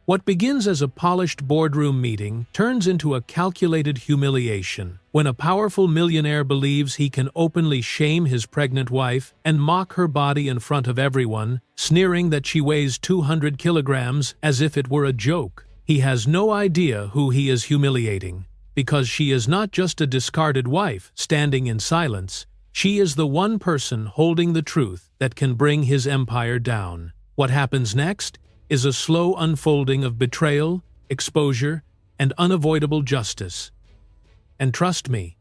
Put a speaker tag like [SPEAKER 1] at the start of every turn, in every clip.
[SPEAKER 1] What begins as a polished boardroom meeting turns into a calculated humiliation when a powerful millionaire believes he can openly shame his pregnant wife and mock her body in front of everyone, sneering that she weighs 200 kilograms as if it were a joke. He has no idea who he is humiliating, because she is not just a discarded wife standing in silence. She is the one person holding the truth that can bring his empire down. What happens next is a slow unfolding of betrayal, exposure, and unavoidable justice. And trust me,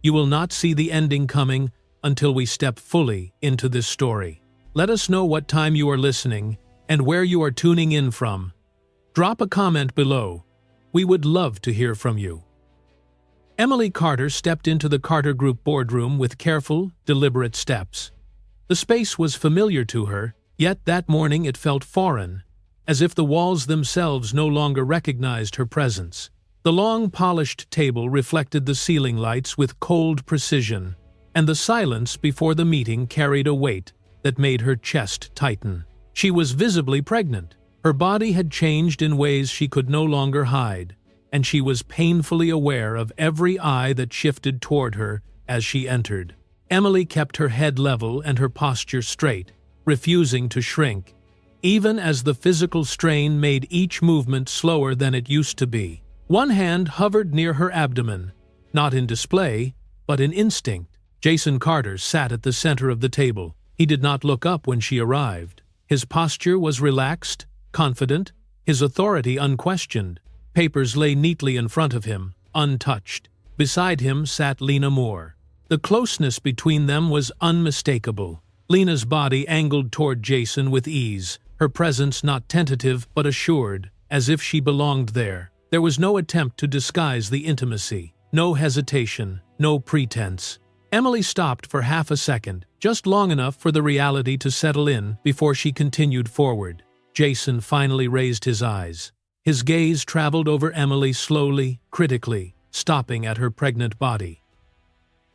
[SPEAKER 1] you will not see the ending coming until we step fully into this story. Let us know what time you are listening and where you are tuning in from. Drop a comment below. We would love to hear from you. Emily Carter stepped into the Carter Group boardroom with careful, deliberate steps. The space was familiar to her, yet that morning it felt foreign, as if the walls themselves no longer recognized her presence. The long, polished table reflected the ceiling lights with cold precision, and the silence before the meeting carried a weight that made her chest tighten. She was visibly pregnant. Her body had changed in ways she could no longer hide, and she was painfully aware of every eye that shifted toward her as she entered. Emily kept her head level and her posture straight, refusing to shrink, even as the physical strain made each movement slower than it used to be. One hand hovered near her abdomen, not in display, but in instinct. Jason Carter sat at the center of the table. He did not look up when she arrived. His posture was relaxed, confident, his authority unquestioned. Papers lay neatly in front of him, untouched. Beside him sat Lena Moore. The closeness between them was unmistakable. Lena's body angled toward Jason with ease, her presence not tentative but assured, as if she belonged there. There was no attempt to disguise the intimacy, no hesitation, no pretense. Emily stopped for half a second, just long enough for the reality to settle in before she continued forward. Jason finally raised his eyes. His gaze traveled over Emily slowly, critically, stopping at her pregnant body.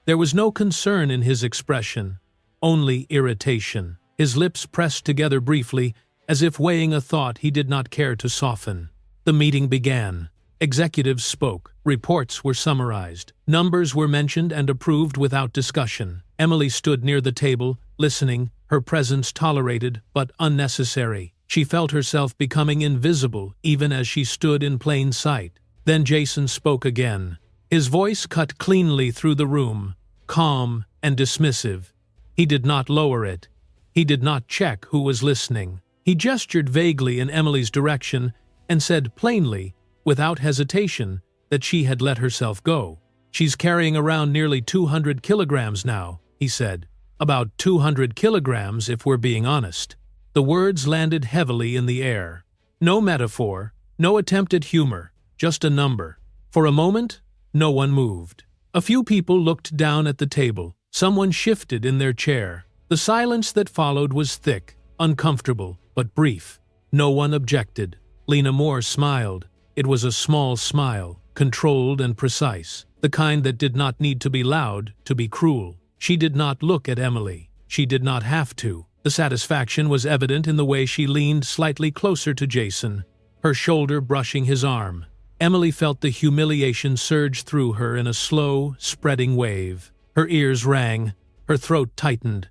[SPEAKER 1] There was no concern in his expression, only irritation. His lips pressed together briefly, as if weighing a thought he did not care to soften. The meeting began. Executives spoke, reports were summarized, numbers were mentioned and approved without discussion. Emily stood near the table, listening, her presence tolerated but unnecessary. She felt herself becoming invisible even as she stood in plain sight. Then Jason spoke again. His voice cut cleanly through the room, calm and dismissive. He did not lower it. He did not check who was listening. He gestured vaguely in Emily's direction and said plainly, without hesitation, that she had let herself go. "She's carrying around nearly 200 kilograms now," he said. "About 200 kilograms if we're being honest." The words landed heavily in the air. No metaphor, no attempt at humor, just a number. For a moment, no one moved. A few people looked down at the table. Someone shifted in their chair. The silence that followed was thick, uncomfortable, but brief. No one objected. Lena Moore smiled. It was a small smile, controlled and precise, the kind that did not need to be loud to be cruel. She did not look at Emily. She did not have to. The satisfaction was evident in the way she leaned slightly closer to Jason, her shoulder brushing his arm. Emily felt the humiliation surge through her in a slow, spreading wave. Her ears rang, her throat tightened.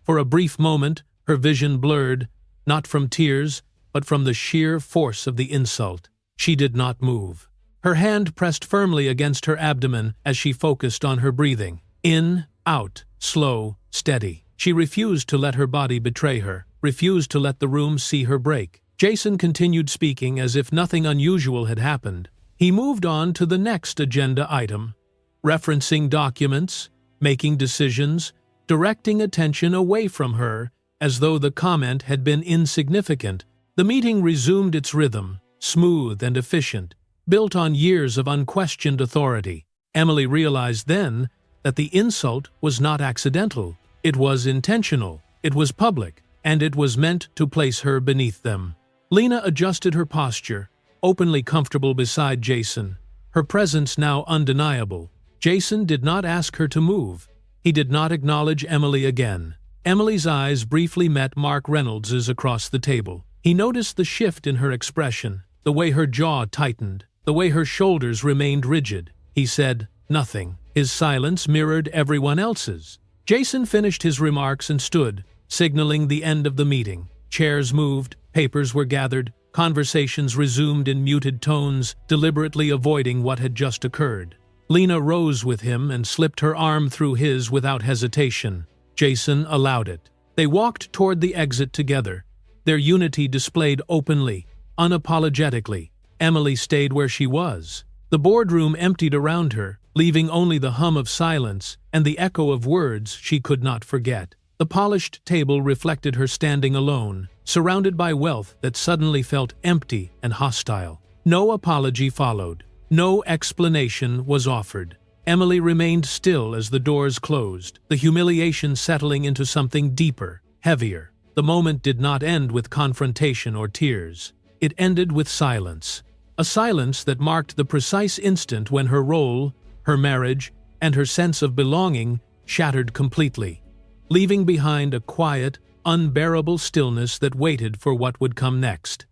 [SPEAKER 1] For a brief moment, her vision blurred, not from tears, but from the sheer force of the insult. She did not move. Her hand pressed firmly against her abdomen as she focused on her breathing. In, out, slow, steady. She refused to let her body betray her, refused to let the room see her break. Jason continued speaking as if nothing unusual had happened. He moved on to the next agenda item, referencing documents, making decisions, directing attention away from her, as though the comment had been insignificant. The meeting resumed its rhythm, smooth and efficient, built on years of unquestioned authority. Emily realized then that the insult was not accidental. It was intentional, it was public, and it was meant to place her beneath them. Lena adjusted her posture, openly comfortable beside Jason, her presence now undeniable. Jason did not ask her to move. He did not acknowledge Emily again. Emily's eyes briefly met Mark Reynolds's across the table. He noticed the shift in her expression, the way her jaw tightened, the way her shoulders remained rigid. He said nothing. His silence mirrored everyone else's. Jason finished his remarks and stood, signaling the end of the meeting. Chairs moved, papers were gathered, conversations resumed in muted tones, deliberately avoiding what had just occurred. Lena rose with him and slipped her arm through his without hesitation. Jason allowed it. They walked toward the exit together, their unity displayed openly, unapologetically. Emily stayed where she was. The boardroom emptied around her, leaving only the hum of silence and the echo of words she could not forget. The polished table reflected her standing alone, surrounded by wealth that suddenly felt empty and hostile. No apology followed. No explanation was offered. Emily remained still as the doors closed, the humiliation settling into something deeper, heavier. The moment did not end with confrontation or tears. It ended with silence. A silence that marked the precise instant when her role, her marriage, and her sense of belonging shattered completely, leaving behind a quiet, unbearable stillness that waited for what would come next.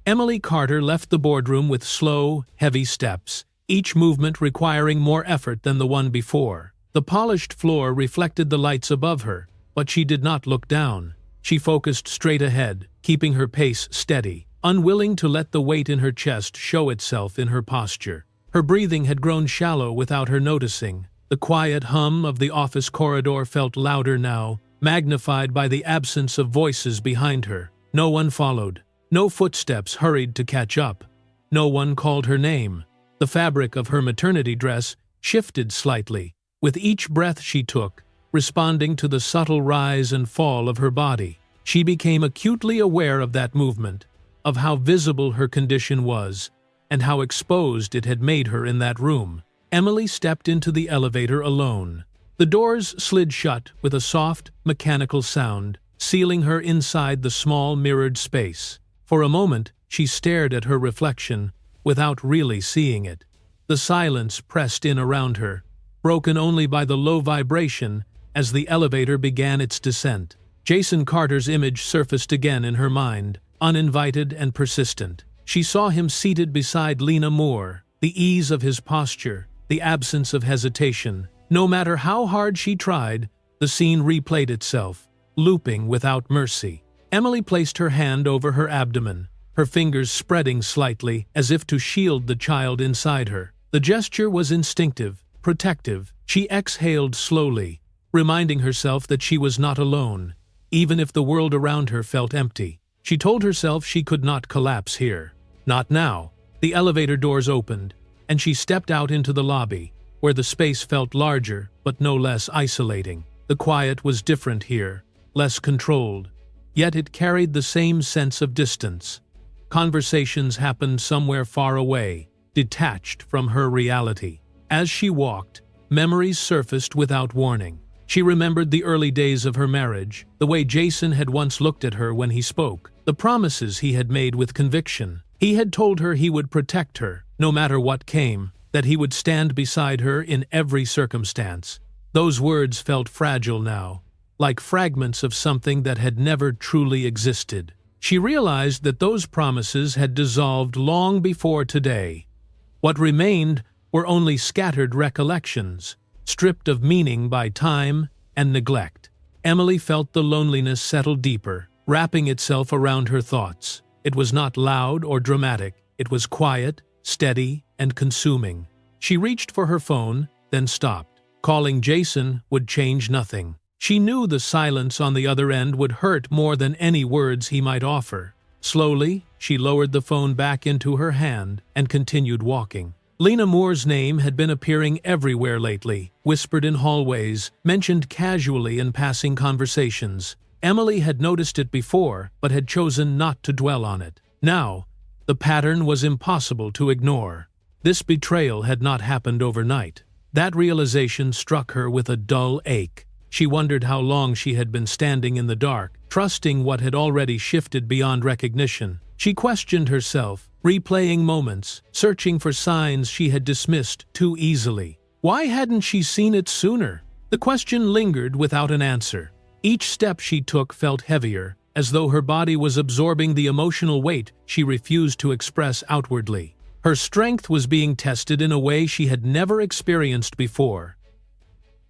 [SPEAKER 1] Emily Carter left the boardroom with slow, heavy steps, each movement requiring more effort than the one before. The polished floor reflected the lights above her, but she did not look down. She focused straight ahead, keeping her pace steady, unwilling to let the weight in her chest show itself in her posture. Her breathing had grown shallow without her noticing. The quiet hum of the office corridor felt louder now, magnified by the absence of voices behind her. No one followed. No footsteps hurried to catch up. No one called her name. The fabric of her maternity dress shifted slightly, with each breath she took, responding to the subtle rise and fall of her body. She became acutely aware of that movement, of how visible her condition was, and how exposed it had made her in that room. Emily stepped into the elevator alone. The doors slid shut with a soft, mechanical sound, sealing her inside the small mirrored space. For a moment, she stared at her reflection, without really seeing it. The silence pressed in around her, broken only by the low vibration as the elevator began its descent. Jason Carter's image surfaced again in her mind, uninvited and persistent. She saw him seated beside Lena Moore, the ease of his posture, the absence of hesitation. No matter how hard she tried, the scene replayed itself, looping without mercy. Emily placed her hand over her abdomen, her fingers spreading slightly as if to shield the child inside her. The gesture was instinctive, protective. She exhaled slowly, reminding herself that she was not alone, even if the world around her felt empty. She told herself she could not collapse here. Not now. The elevator doors opened, and she stepped out into the lobby, where the space felt larger but no less isolating. The quiet was different here, less controlled, yet it carried the same sense of distance. Conversations happened somewhere far away, detached from her reality. As she walked, memories surfaced without warning. She remembered the early days of her marriage, the way Jason had once looked at her when he spoke, the promises he had made with conviction. He had told her he would protect her, no matter what came, that he would stand beside her in every circumstance. Those words felt fragile now, like fragments of something that had never truly existed. She realized that those promises had dissolved long before today. What remained were only scattered recollections, stripped of meaning by time and neglect. Emily felt the loneliness settle deeper, wrapping itself around her thoughts. It was not loud or dramatic. It was quiet, steady, and consuming. She reached for her phone, then stopped. Calling Jason would change nothing. She knew the silence on the other end would hurt more than any words he might offer. Slowly, she lowered the phone back into her hand and continued walking. Lena Moore's name had been appearing everywhere lately, whispered in hallways, mentioned casually in passing conversations. Emily had noticed it before, but had chosen not to dwell on it. Now, the pattern was impossible to ignore. This betrayal had not happened overnight. That realization struck her with a dull ache. She wondered how long she had been standing in the dark, trusting what had already shifted beyond recognition. She questioned herself, replaying moments, searching for signs she had dismissed too easily. Why hadn't she seen it sooner? The question lingered without an answer. Each step she took felt heavier, as though her body was absorbing the emotional weight she refused to express outwardly. Her strength was being tested in a way she had never experienced before.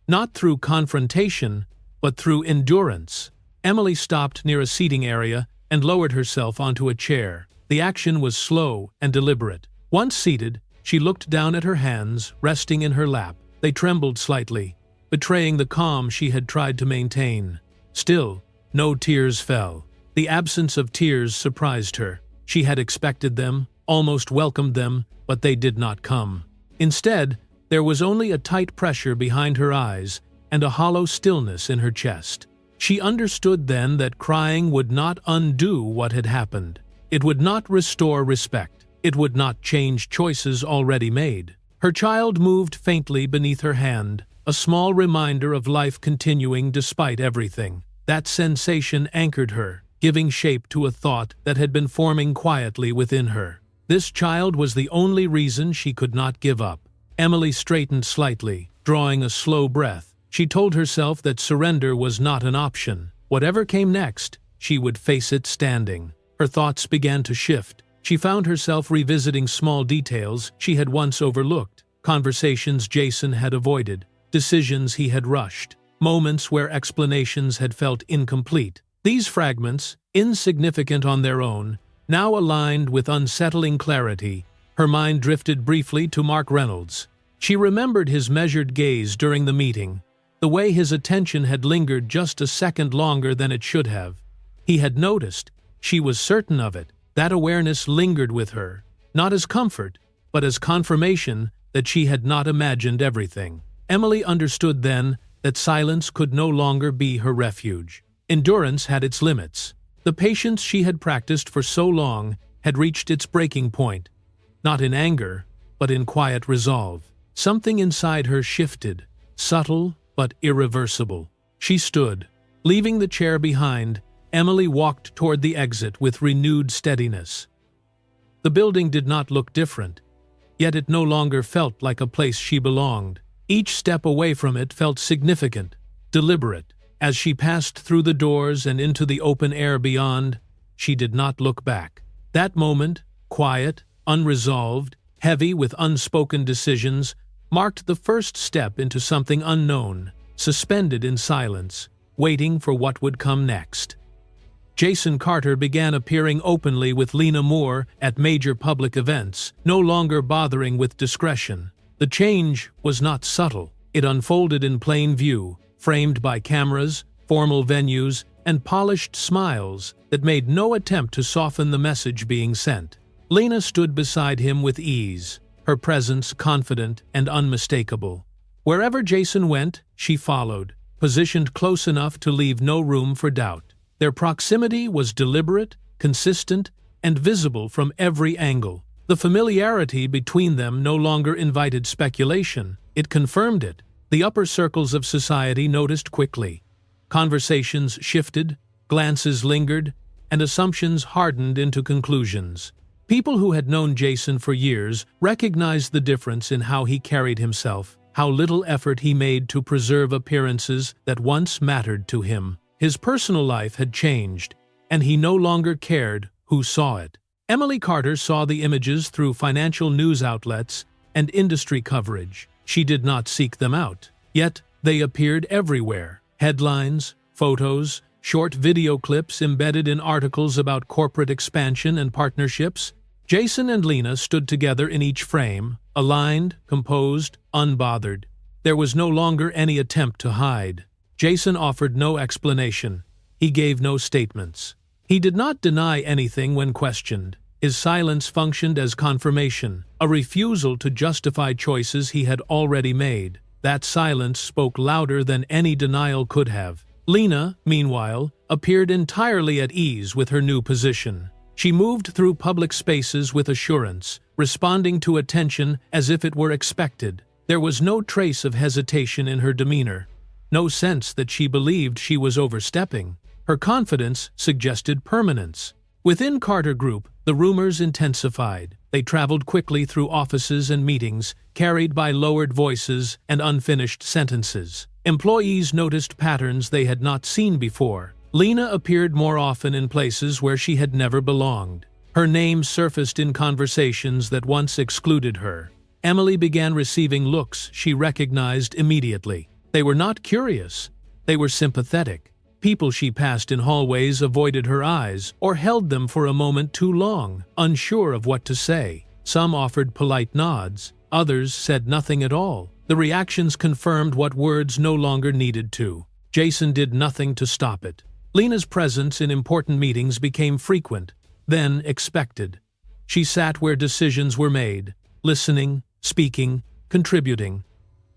[SPEAKER 1] Not through confrontation, but through endurance. Emily stopped near a seating area and lowered herself onto a chair. The action was slow and deliberate. Once seated, she looked down at her hands, resting in her lap. They trembled slightly, betraying the calm she had tried to maintain. Still, no tears fell. The absence of tears surprised her. She had expected them, almost welcomed them, but they did not come. Instead, there was only a tight pressure behind her eyes and a hollow stillness in her chest. She understood then that crying would not undo what had happened. It would not restore respect. It would not change choices already made. Her child moved faintly beneath her hand, a small reminder of life continuing despite everything. That sensation anchored her, giving shape to a thought that had been forming quietly within her. This child was the only reason she could not give up. Emily straightened slightly, drawing a slow breath. She told herself that surrender was not an option. Whatever came next, she would face it standing. Her thoughts began to shift. She found herself revisiting small details she had once overlooked, conversations Jason had avoided, decisions he had rushed, moments where explanations had felt incomplete. These fragments, insignificant on their own, now aligned with unsettling clarity. Her mind drifted briefly to Mark Reynolds. She remembered his measured gaze during the meeting, the way his attention had lingered just a second longer than it should have. He had noticed. She was certain of it. That awareness lingered with her, not as comfort, but as confirmation that she had not imagined everything. Emily understood then that silence could no longer be her refuge. Endurance had its limits. The patience she had practiced for so long had reached its breaking point, not in anger, but in quiet resolve. Something inside her shifted, subtle but irreversible. She stood. Leaving the chair behind, Emily walked toward the exit with renewed steadiness. The building did not look different, yet it no longer felt like a place she belonged. Each step away from it felt significant, deliberate. As she passed through the doors and into the open air beyond, she did not look back. That moment, quiet, unresolved, heavy with unspoken decisions, marked the first step into something unknown, suspended in silence, waiting for what would come next. Jason Carter began appearing openly with Lena Moore at major public events, no longer bothering with discretion. The change was not subtle. It unfolded in plain view, framed by cameras, formal venues, and polished smiles that made no attempt to soften the message being sent. Lena stood beside him with ease, her presence confident and unmistakable. Wherever Jason went, she followed, positioned close enough to leave no room for doubt. Their proximity was deliberate, consistent, and visible from every angle. The familiarity between them no longer invited speculation, it confirmed it. The upper circles of society noticed quickly. Conversations shifted, glances lingered, and assumptions hardened into conclusions. People who had known Jason for years recognized the difference in how he carried himself, how little effort he made to preserve appearances that once mattered to him. His personal life had changed, and he no longer cared who saw it. Emily Carter saw the images through financial news outlets and industry coverage. She did not seek them out, yet they appeared everywhere. Headlines, photos, short video clips embedded in articles about corporate expansion and partnerships. Jason and Lena stood together in each frame, aligned, composed, unbothered. There was no longer any attempt to hide. Jason offered no explanation. He gave no statements. He did not deny anything when questioned. His silence functioned as confirmation, a refusal to justify choices he had already made. That silence spoke louder than any denial could have. Lena, meanwhile, appeared entirely at ease with her new position. She moved through public spaces with assurance, responding to attention as if it were expected. There was no trace of hesitation in her demeanor, no sense that she believed she was overstepping. Her confidence suggested permanence. Within Carter Group, the rumors intensified. They traveled quickly through offices and meetings, carried by lowered voices and unfinished sentences. Employees noticed patterns they had not seen before. Lena appeared more often in places where she had never belonged. Her name surfaced in conversations that once excluded her. Emily began receiving looks she recognized immediately. They were not curious, they were sympathetic. People she passed in hallways avoided her eyes or held them for a moment too long, unsure of what to say. Some offered polite nods, others said nothing at all. The reactions confirmed what words no longer needed to. Jason did nothing to stop it. Lena's presence in important meetings became frequent, then expected. She sat where decisions were made, listening, speaking, contributing.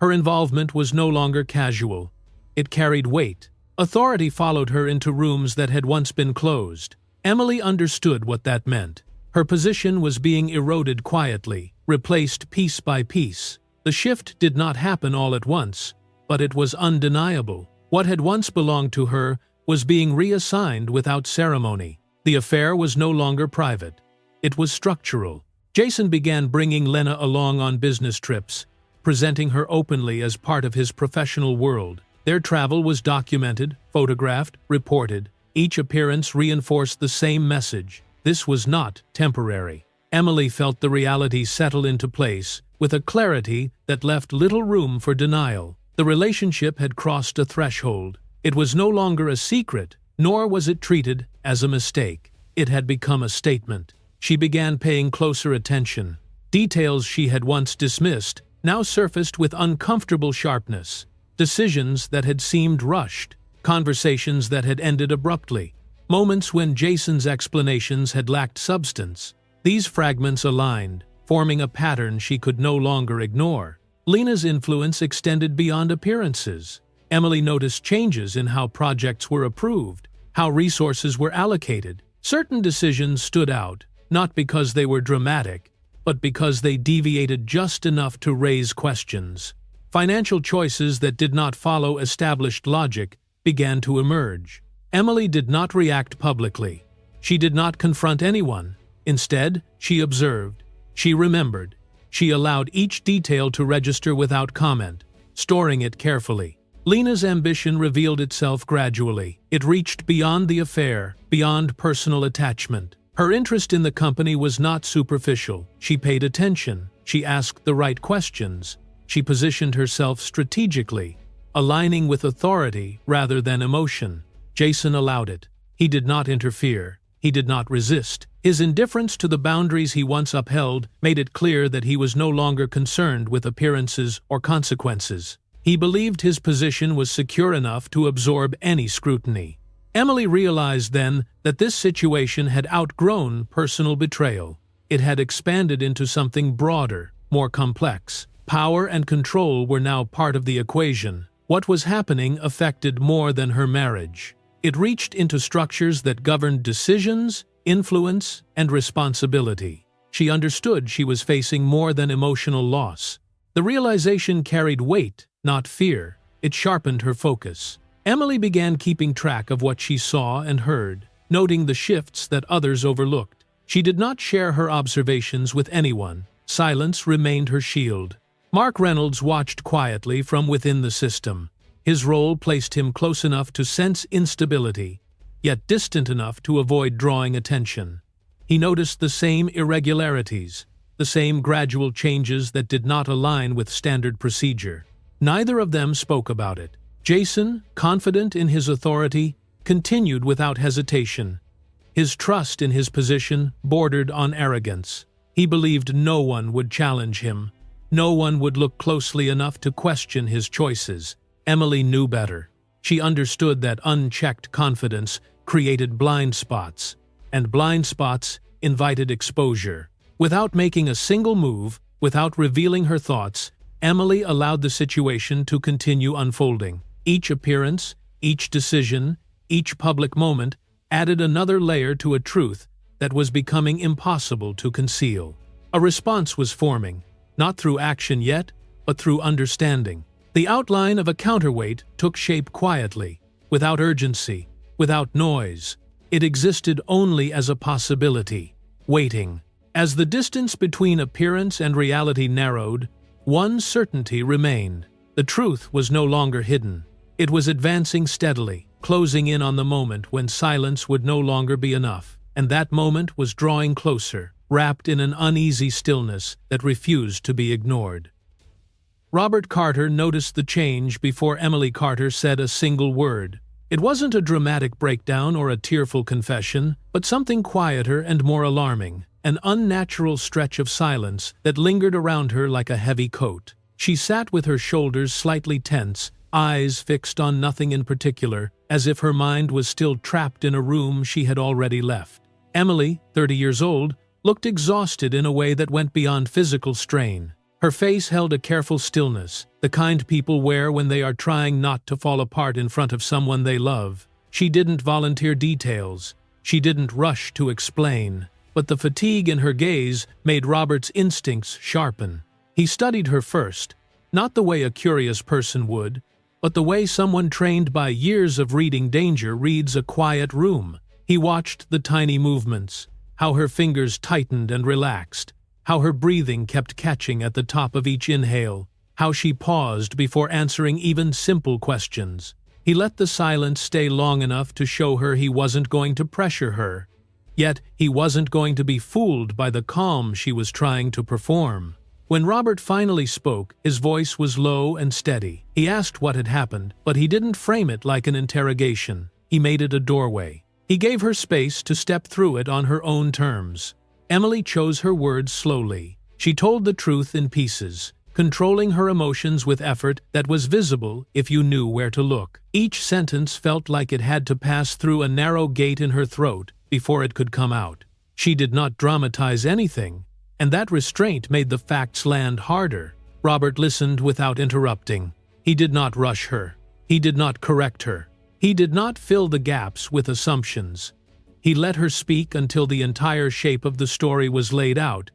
[SPEAKER 1] Her involvement was no longer casual. It carried weight. Authority followed her into rooms that had once been closed. Emily understood what that meant. Her position was being eroded quietly, replaced piece by piece. The shift did not happen all at once, but it was undeniable. What had once belonged to her was being reassigned without ceremony. The affair was no longer private. It was structural. Jason began bringing Lena along on business trips, presenting her openly as part of his professional world. Their travel was documented, photographed, reported. Each appearance reinforced the same message. This was not temporary. Emily felt the reality settle into place, with a clarity that left little room for denial. The relationship had crossed a threshold. It was no longer a secret, nor was it treated as a mistake. It had become a statement. She began paying closer attention. Details she had once dismissed now surfaced with uncomfortable sharpness. Decisions that had seemed rushed, conversations that had ended abruptly, moments when Jason's explanations had lacked substance. These fragments aligned, forming a pattern she could no longer ignore. Lena's influence extended beyond appearances. Emily noticed changes in how projects were approved, how resources were allocated. Certain decisions stood out, not because they were dramatic, but because they deviated just enough to raise questions. Financial choices that did not follow established logic began to emerge. Emily did not react publicly. She did not confront anyone. Instead, she observed. She remembered. She allowed each detail to register without comment, storing it carefully. Lena's ambition revealed itself gradually. It reached beyond the affair, beyond personal attachment. Her interest in the company was not superficial. She paid attention. She asked the right questions. She positioned herself strategically, aligning with authority rather than emotion. Jason allowed it. He did not interfere. He did not resist. His indifference to the boundaries he once upheld made it clear that he was no longer concerned with appearances or consequences. He believed his position was secure enough to absorb any scrutiny. Emily realized then that this situation had outgrown personal betrayal. It had expanded into something broader, more complex. Power and control were now part of the equation. What was happening affected more than her marriage. It reached into structures that governed decisions, influence, and responsibility. She understood she was facing more than emotional loss. The realization carried weight, not fear. It sharpened her focus. Emily began keeping track of what she saw and heard, noting the shifts that others overlooked. She did not share her observations with anyone. Silence remained her shield. Mark Reynolds watched quietly from within the system. His role placed him close enough to sense instability, yet distant enough to avoid drawing attention. He noticed the same irregularities, the same gradual changes that did not align with standard procedure. Neither of them spoke about it. Jason, confident in his authority, continued without hesitation. His trust in his position bordered on arrogance. He believed no one would challenge him. No one would look closely enough to question his choices. Emily knew better. She understood that unchecked confidence created blind spots, and blind spots invited exposure. Without making a single move, without revealing her thoughts, Emily allowed the situation to continue unfolding. Each appearance, each decision, each public moment added another layer to a truth that was becoming impossible to conceal. A response was forming, not through action yet, but through understanding. The outline of a counterweight took shape quietly, without urgency, without noise. It existed only as a possibility, waiting. As the distance between appearance and reality narrowed, one certainty remained. The truth was no longer hidden. It was advancing steadily, closing in on the moment when silence would no longer be enough. And that moment was drawing closer, wrapped in an uneasy stillness that refused to be ignored. Robert Carter noticed the change before Emily Carter said a single word. It wasn't a dramatic breakdown or a tearful confession, but something quieter and more alarming, an unnatural stretch of silence that lingered around her like a heavy coat. She sat with her shoulders slightly tense, eyes fixed on nothing in particular, as if her mind was still trapped in a room she had already left. Emily, 30 years old, looked exhausted in a way that went beyond physical strain. Her face held a careful stillness, the kind people wear when they are trying not to fall apart in front of someone they love. She didn't volunteer details. She didn't rush to explain. But the fatigue in her gaze made Robert's instincts sharpen. He studied her first, not the way a curious person would, but the way someone trained by years of reading danger reads a quiet room. He watched the tiny movements, how her fingers tightened and relaxed, how her breathing kept catching at the top of each inhale, how she paused before answering even simple questions. He let the silence stay long enough to show her he wasn't going to pressure her. Yet he wasn't going to be fooled by the calm she was trying to perform. When Robert finally spoke, his voice was low and steady. He asked what had happened, but he didn't frame it like an interrogation. He made it a doorway. He gave her space to step through it on her own terms. Emily chose her words slowly. She told the truth in pieces, controlling her emotions with effort that was visible if you knew where to look. Each sentence felt like it had to pass through a narrow gate in her throat before it could come out. She did not dramatize anything, and that restraint made the facts land harder. Robert listened without interrupting. He did not rush her. He did not correct her. He did not fill the gaps with assumptions. He let her speak until the entire shape of the story was laid out,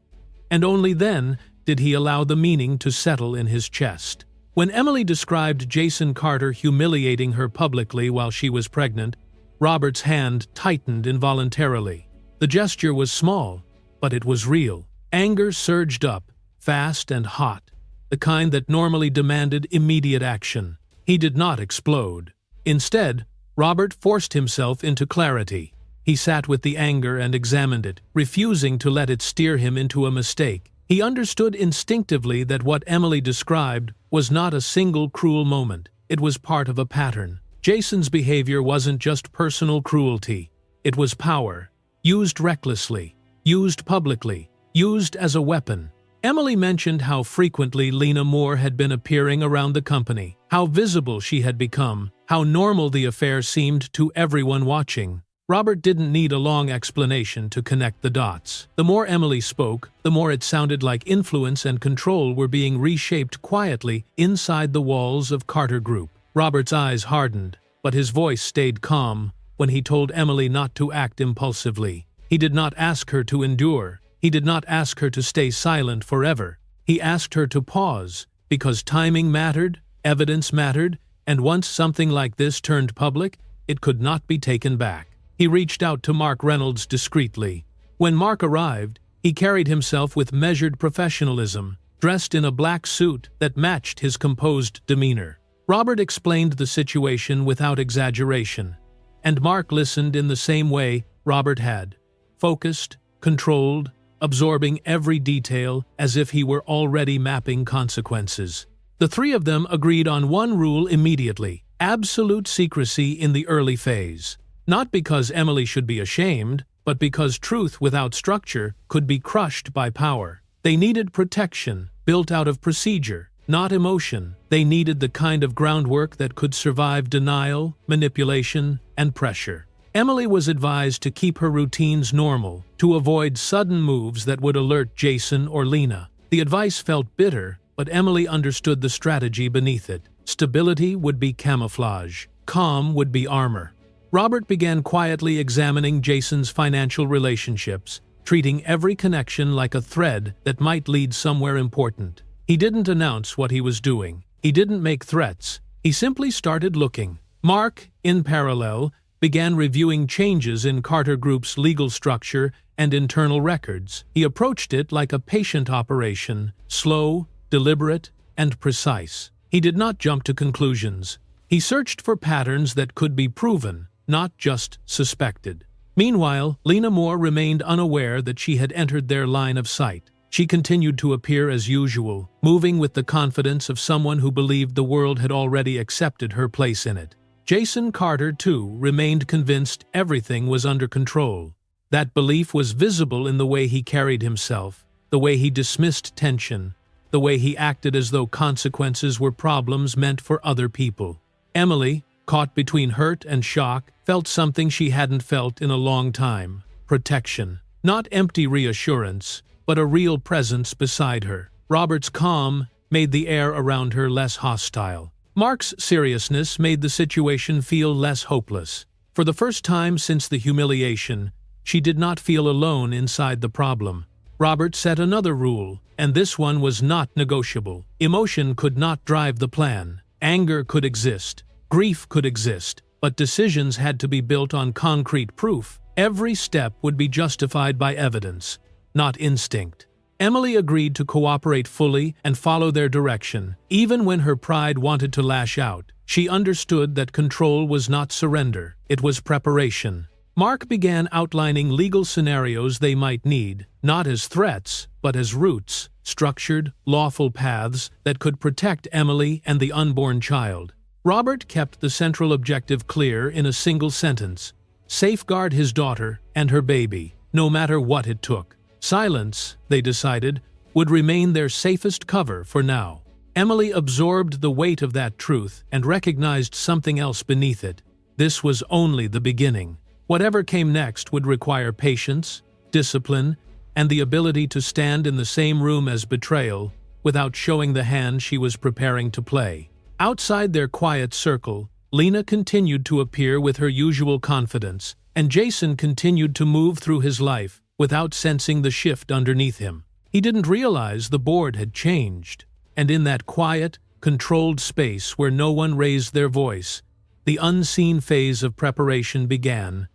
[SPEAKER 1] and only then did he allow the meaning to settle in his chest. When Emily described Jason Carter humiliating her publicly while she was pregnant, Robert's hand tightened involuntarily. The gesture was small, but it was real. Anger surged up, fast and hot, the kind that normally demanded immediate action. He did not explode. Instead, Robert forced himself into clarity. He sat with the anger and examined it, refusing to let it steer him into a mistake. He understood instinctively that what Emily described was not a single cruel moment. It was part of a pattern. Jason's behavior wasn't just personal cruelty. It was power, used recklessly, used publicly, used as a weapon. Emily mentioned how frequently Lena Moore had been appearing around the company, how visible she had become, how normal the affair seemed to everyone watching. Robert didn't need a long explanation to connect the dots. The more Emily spoke, the more it sounded like influence and control were being reshaped quietly inside the walls of Carter Group. Robert's eyes hardened, but his voice stayed calm when he told Emily not to act impulsively. He did not ask her to endure. He did not ask her to stay silent forever. He asked her to pause, because timing mattered, evidence mattered, and once something like this turned public, it could not be taken back. He reached out to Mark Reynolds discreetly. When Mark arrived, he carried himself with measured professionalism, dressed in a black suit that matched his composed demeanor. Robert explained the situation without exaggeration, and Mark listened in the same way Robert had, focused, controlled, absorbing every detail as if he were already mapping consequences. The three of them agreed on one rule immediately: absolute secrecy in the early phase. Not because Emily should be ashamed, but because truth without structure could be crushed by power. They needed protection, built out of procedure, not emotion. They needed the kind of groundwork that could survive denial, manipulation, and pressure. Emily was advised to keep her routines normal, to avoid sudden moves that would alert Jason or Lena. The advice felt bitter, but Emily understood the strategy beneath it. Stability would be camouflage. Calm would be armor. Robert began quietly examining Jason's financial relationships, treating every connection like a thread that might lead somewhere important. He didn't announce what he was doing. He didn't make threats. He simply started looking. Mark, in parallel, began reviewing changes in Carter Group's legal structure and internal records. He approached it like a patient operation, slow, deliberate, and precise. He did not jump to conclusions. He searched for patterns that could be proven, not just suspected. Meanwhile, Lena Moore remained unaware that she had entered their line of sight. She continued to appear as usual, moving with the confidence of someone who believed the world had already accepted her place in it. Jason Carter, too, remained convinced everything was under control. That belief was visible in the way he carried himself, the way he dismissed tension, the way he acted as though consequences were problems meant for other people. Emily, caught between hurt and shock, felt something she hadn't felt in a long time: protection. Not empty reassurance, but a real presence beside her. Robert's calm made the air around her less hostile. Mark's seriousness made the situation feel less hopeless. For the first time since the humiliation, she did not feel alone inside the problem. Robert set another rule, and this one was not negotiable. Emotion could not drive the plan. Anger could exist, grief could exist, but decisions had to be built on concrete proof. Every step would be justified by evidence, not instinct. Emily agreed to cooperate fully and follow their direction, even when her pride wanted to lash out. She understood that control was not surrender, it was preparation. Mark began outlining legal scenarios they might need, not as threats, but as routes, structured, lawful paths that could protect Emily and the unborn child. Robert kept the central objective clear in a single sentence: safeguard his daughter and her baby, no matter what it took. Silence, they decided, would remain their safest cover for now. Emily absorbed the weight of that truth and recognized something else beneath it. This was only the beginning. Whatever came next would require patience, discipline, and the ability to stand in the same room as betrayal without showing the hand she was preparing to play. Outside their quiet circle, Lena continued to appear with her usual confidence, and Jason continued to move through his life without sensing the shift underneath him. He didn't realize the board had changed, and in that quiet, controlled space where no one raised their voice, the unseen phase of preparation began.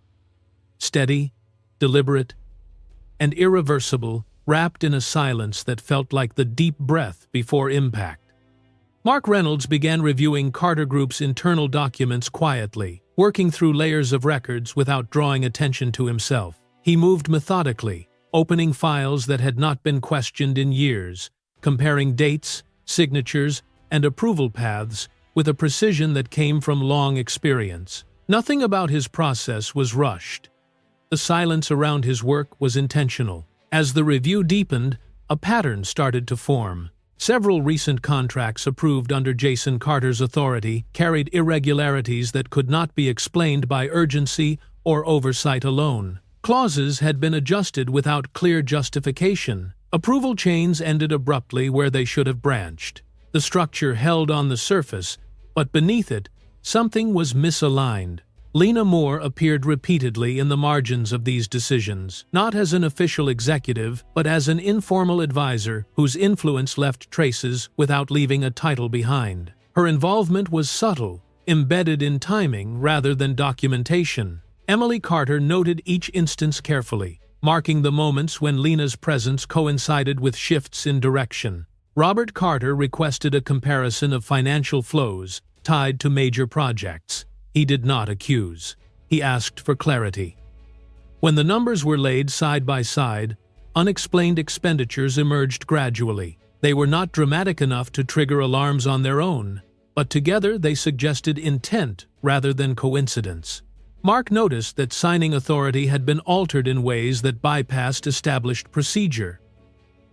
[SPEAKER 1] Steady, deliberate, and irreversible, wrapped in a silence that felt like the deep breath before impact. Mark Reynolds began reviewing Carter Group's internal documents quietly, working through layers of records without drawing attention to himself. He moved methodically, opening files that had not been questioned in years, comparing dates, signatures, and approval paths with a precision that came from long experience. Nothing about his process was rushed. The silence around his work was intentional. As the review deepened, a pattern started to form. Several recent contracts approved under Jason Carter's authority carried irregularities that could not be explained by urgency or oversight alone. Clauses had been adjusted without clear justification. Approval chains ended abruptly where they should have branched. The structure held on the surface, but beneath it, something was misaligned. Lena Moore appeared repeatedly in the margins of these decisions, not as an official executive, but as an informal advisor whose influence left traces without leaving a title behind. Her involvement was subtle, embedded in timing rather than documentation. Emily Carter noted each instance carefully, marking the moments when Lena's presence coincided with shifts in direction. Robert Carter requested a comparison of financial flows tied to major projects. He did not accuse. He asked for clarity. When the numbers were laid side by side, unexplained expenditures emerged gradually. They were not dramatic enough to trigger alarms on their own, but together they suggested intent rather than coincidence. Mark noticed that signing authority had been altered in ways that bypassed established procedure.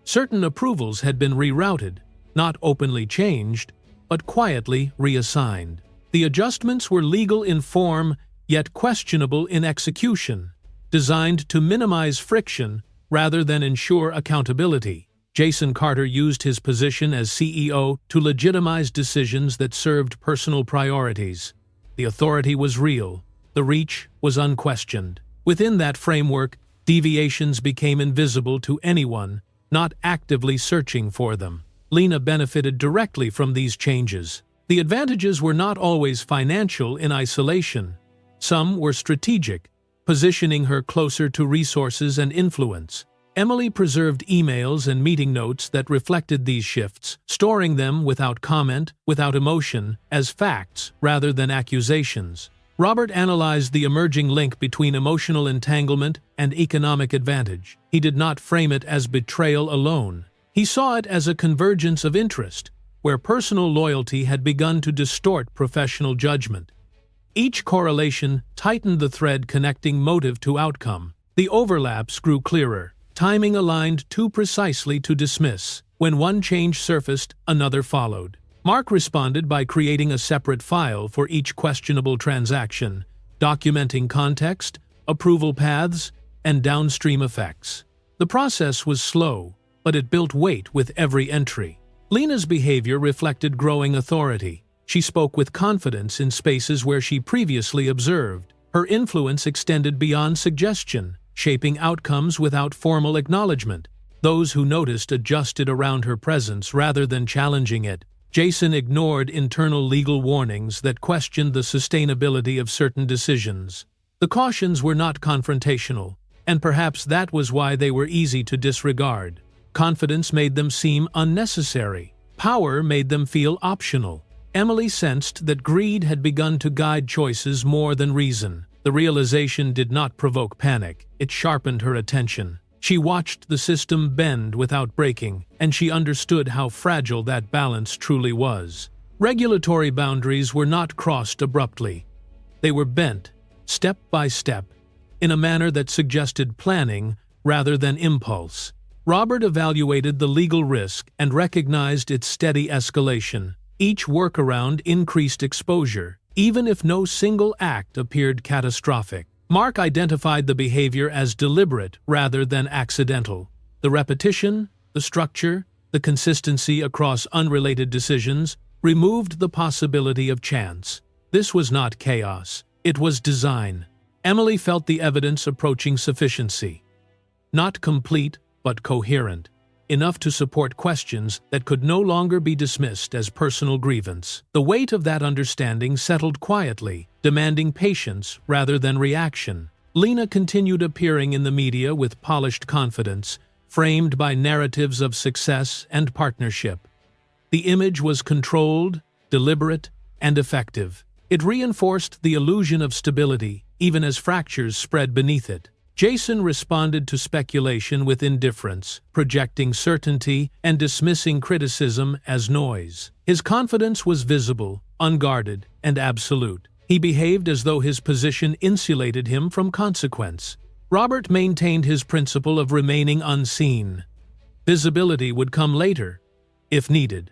[SPEAKER 1] Certain approvals had been rerouted, not openly changed, but quietly reassigned. The adjustments were legal in form, yet questionable in execution, designed to minimize friction rather than ensure accountability. Jason Carter used his position as CEO to legitimize decisions that served personal priorities. The authority was real. The reach was unquestioned. Within that framework, deviations became invisible to anyone not actively searching for them. Lena benefited directly from these changes. The advantages were not always financial in isolation. Some were strategic, positioning her closer to resources and influence. Emily preserved emails and meeting notes that reflected these shifts, storing them without comment, without emotion, as facts rather than accusations. Robert analyzed the emerging link between emotional entanglement and economic advantage. He did not frame it as betrayal alone. He saw it as a convergence of interest, where personal loyalty had begun to distort professional judgment. Each correlation tightened the thread connecting motive to outcome. The overlaps grew clearer. Timing aligned too precisely to dismiss. When one change surfaced, another followed. Mark responded by creating a separate file for each questionable transaction, documenting context, approval paths, and downstream effects. The process was slow, but it built weight with every entry. Lena's behavior reflected growing authority. She spoke with confidence in spaces where she previously observed. Her influence extended beyond suggestion, shaping outcomes without formal acknowledgement. Those who noticed adjusted around her presence rather than challenging it. Jason ignored internal legal warnings that questioned the sustainability of certain decisions. The cautions were not confrontational, and perhaps that was why they were easy to disregard. Confidence made them seem unnecessary. Power made them feel optional. Emily sensed that greed had begun to guide choices more than reason. The realization did not provoke panic. It sharpened her attention. She watched the system bend without breaking, and she understood how fragile that balance truly was. Regulatory boundaries were not crossed abruptly. They were bent, step by step, in a manner that suggested planning rather than impulse. Robert evaluated the legal risk and recognized its steady escalation. Each workaround increased exposure, even if no single act appeared catastrophic. Mark identified the behavior as deliberate rather than accidental. The repetition, the structure, the consistency across unrelated decisions removed the possibility of chance. This was not chaos. It was design. Emily felt the evidence approaching sufficiency. Not complete, but coherent. Enough to support questions that could no longer be dismissed as personal grievance. The weight of that understanding settled quietly, demanding patience rather than reaction. Lena continued appearing in the media with polished confidence, framed by narratives of success and partnership. The image was controlled, deliberate, and effective. It reinforced the illusion of stability, even as fractures spread beneath it. Jason responded to speculation with indifference, projecting certainty and dismissing criticism as noise. His confidence was visible, unguarded, and absolute. He behaved as though his position insulated him from consequence. Robert maintained his principle of remaining unseen. Visibility would come later, if needed.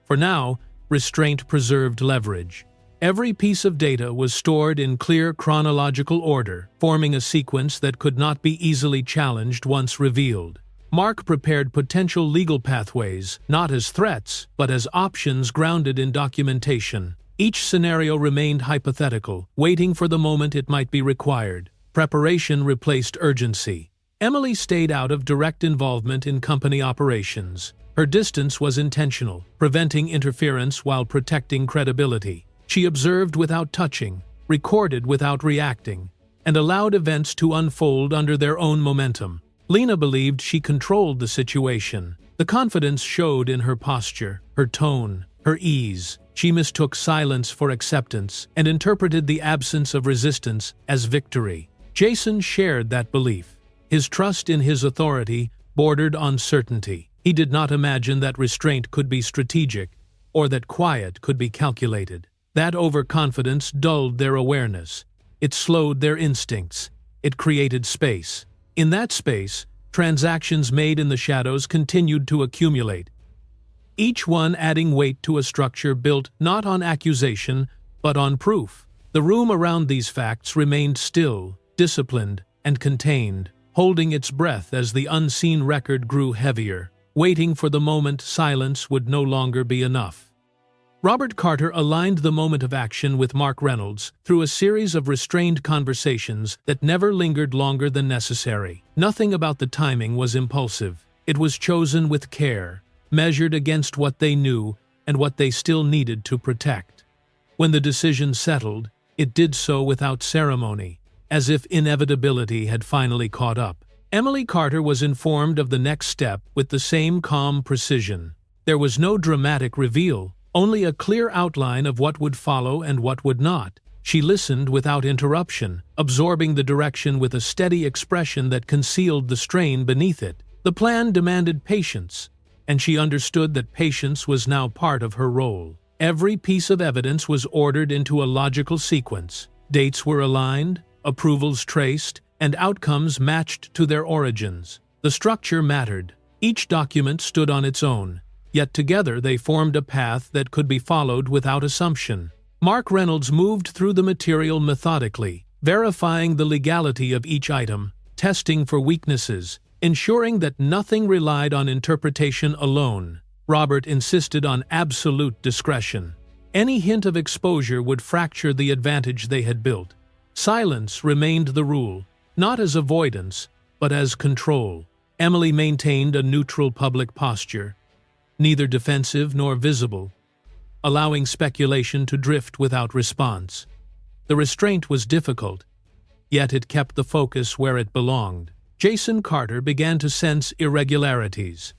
[SPEAKER 1] For now, restraint preserved leverage. Every piece of data was stored in clear chronological order, forming a sequence that could not be easily challenged once revealed. Mark prepared potential legal pathways, not as threats, but as options grounded in documentation. Each scenario remained hypothetical, waiting for the moment it might be required. Preparation replaced urgency. Emily stayed out of direct involvement in company operations. Her distance was intentional, preventing interference while protecting credibility. She observed without touching, recorded without reacting, and allowed events to unfold under their own momentum. Lena believed she controlled the situation. The confidence showed in her posture, her tone, her ease. She mistook silence for acceptance and interpreted the absence of resistance as victory. Jason shared that belief. His trust in his authority bordered on certainty. He did not imagine that restraint could be strategic or that quiet could be calculated. That overconfidence dulled their awareness. It slowed their instincts. It created space. In that space, transactions made in the shadows continued to accumulate, each one adding weight to a structure built not on accusation, but on proof. The room around these facts remained still, disciplined, and contained, holding its breath as the unseen record grew heavier, waiting for the moment silence would no longer be enough. Robert Carter aligned the moment of action with Mark Reynolds through a series of restrained conversations that never lingered longer than necessary. Nothing about the timing was impulsive. It was chosen with care, measured against what they knew and what they still needed to protect. When the decision settled, it did so without ceremony, as if inevitability had finally caught up. Emily Carter was informed of the next step with the same calm precision. There was no dramatic reveal, only a clear outline of what would follow and what would not. She listened without interruption, absorbing the direction with a steady expression that concealed the strain beneath it. The plan demanded patience, and she understood that patience was now part of her role. Every piece of evidence was ordered into a logical sequence. Dates were aligned, approvals traced, and outcomes matched to their origins. The structure mattered. Each document stood on its own, yet together they formed a path that could be followed without assumption. Mark Reynolds moved through the material methodically, verifying the legality of each item, testing for weaknesses, ensuring that nothing relied on interpretation alone. Robert insisted on absolute discretion. Any hint of exposure would fracture the advantage they had built. Silence remained the rule, not as avoidance, but as control. Emily maintained a neutral public posture, neither defensive nor visible, allowing speculation to drift without response. The restraint was difficult, yet it kept the focus where it belonged. Jason Carter began to sense irregularities.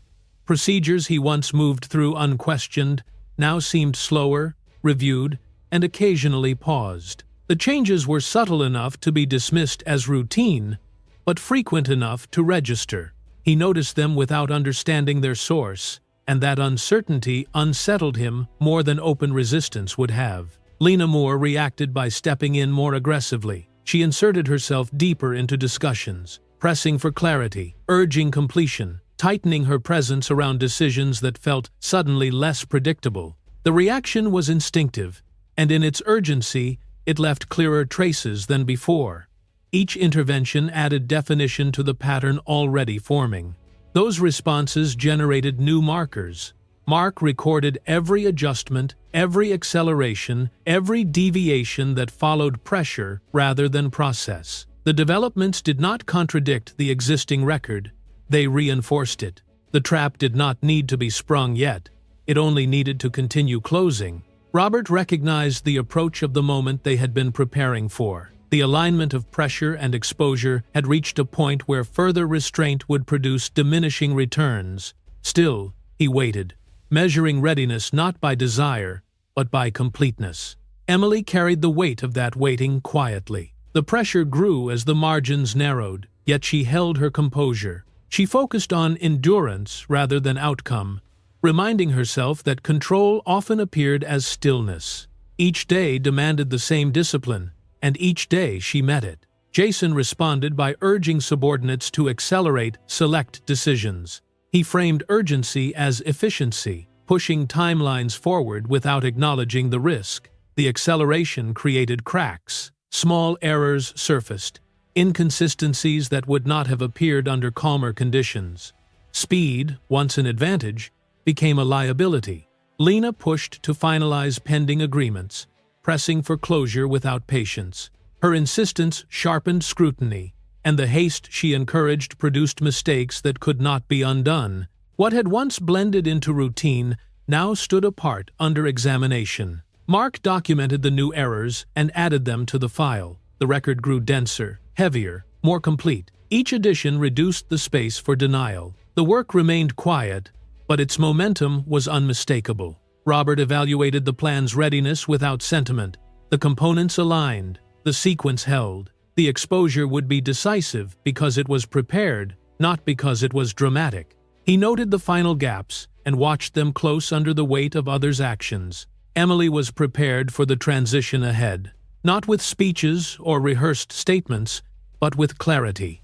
[SPEAKER 1] Procedures he once moved through unquestioned now seemed slower, reviewed, and occasionally paused. The changes were subtle enough to be dismissed as routine, but frequent enough to register. He noticed them without understanding their source, and that uncertainty unsettled him more than open resistance would have. Lena Moore reacted by stepping in more aggressively. She inserted herself deeper into discussions, pressing for clarity, urging completion, tightening her presence around decisions that felt suddenly less predictable. The reaction was instinctive, and in its urgency, it left clearer traces than before. Each intervention added definition to the pattern already forming. Those responses generated new markers. Mark recorded every adjustment, every acceleration, every deviation that followed pressure rather than process. The developments did not contradict the existing record, they reinforced it. The trap did not need to be sprung yet, it only needed to continue closing. Robert recognized the approach of the moment they had been preparing for. The alignment of pressure and exposure had reached a point where further restraint would produce diminishing returns. Still, he waited, measuring readiness not by desire, but by completeness. Emily carried the weight of that waiting quietly. The pressure grew as the margins narrowed, yet she held her composure. She focused on endurance rather than outcome, reminding herself that control often appeared as stillness. Each day demanded the same discipline, and each day she met it. Jason responded by urging subordinates to accelerate select decisions. He framed urgency as efficiency, pushing timelines forward without acknowledging the risk. The acceleration created cracks. Small errors surfaced, inconsistencies that would not have appeared under calmer conditions. Speed, once an advantage, became a liability. Lena pushed to finalize pending agreements, pressing for closure without patience. Her insistence sharpened scrutiny, and the haste she encouraged produced mistakes that could not be undone. What had once blended into routine now stood apart under examination. Mark documented the new errors and added them to the file. The record grew denser, heavier, more complete. Each addition reduced the space for denial. The work remained quiet, but its momentum was unmistakable. Robert evaluated the plan's readiness without sentiment. The components aligned, the sequence held. The exposure would be decisive because it was prepared, not because it was dramatic. He noted the final gaps and watched them close under the weight of others' actions. Emily was prepared for the transition ahead, not with speeches or rehearsed statements, but with clarity.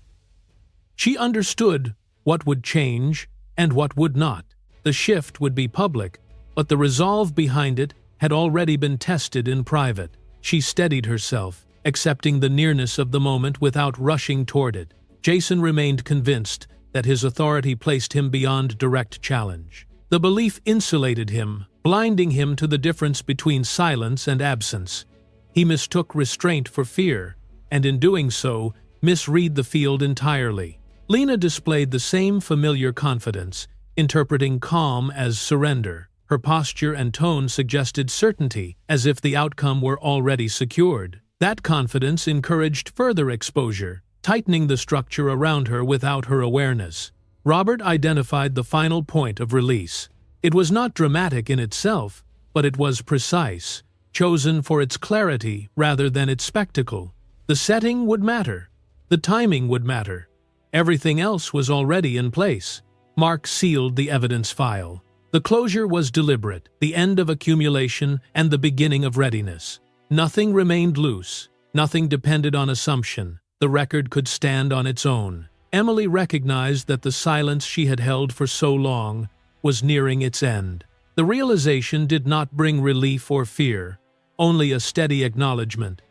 [SPEAKER 1] She understood what would change and what would not. The shift would be public, but the resolve behind it had already been tested in private. She steadied herself, accepting the nearness of the moment without rushing toward it. Jason remained convinced that his authority placed him beyond direct challenge. The belief insulated him, blinding him to the difference between silence and absence. He mistook restraint for fear, and in doing so, misread the field entirely. Lena displayed the same familiar confidence, interpreting calm as surrender. Her posture and tone suggested certainty, as if the outcome were already secured. That confidence encouraged further exposure, tightening the structure around her without her awareness. Robert identified the final point of release. It was not dramatic in itself, but it was precise, chosen for its clarity rather than its spectacle. The setting would matter. The timing would matter. Everything else was already in place. Mark sealed the evidence file. The closure was deliberate, the end of accumulation and the beginning of readiness. Nothing remained loose. Nothing depended on assumption. The record could stand on its own. Emily recognized that the silence she had held for so long was nearing its end. The realization did not bring relief or fear, only a steady acknowledgement.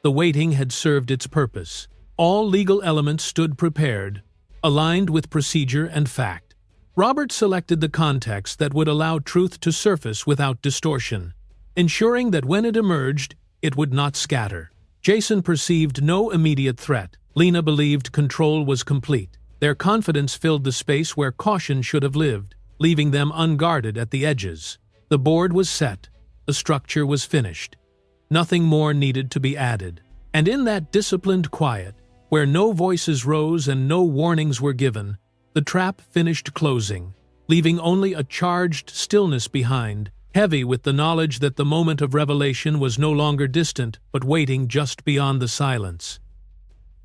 [SPEAKER 1] The waiting had served its purpose. All legal elements stood prepared, aligned with procedure and fact. Robert selected the context that would allow truth to surface without distortion, ensuring that when it emerged, it would not scatter. Jason perceived no immediate threat. Lena believed control was complete. Their confidence filled the space where caution should have lived, leaving them unguarded at the edges. The board was set. The structure was finished. Nothing more needed to be added. And in that disciplined quiet, where no voices rose and no warnings were given, the trap finished closing, leaving only a charged stillness behind, heavy with the knowledge that the moment of revelation was no longer distant but waiting just beyond the silence.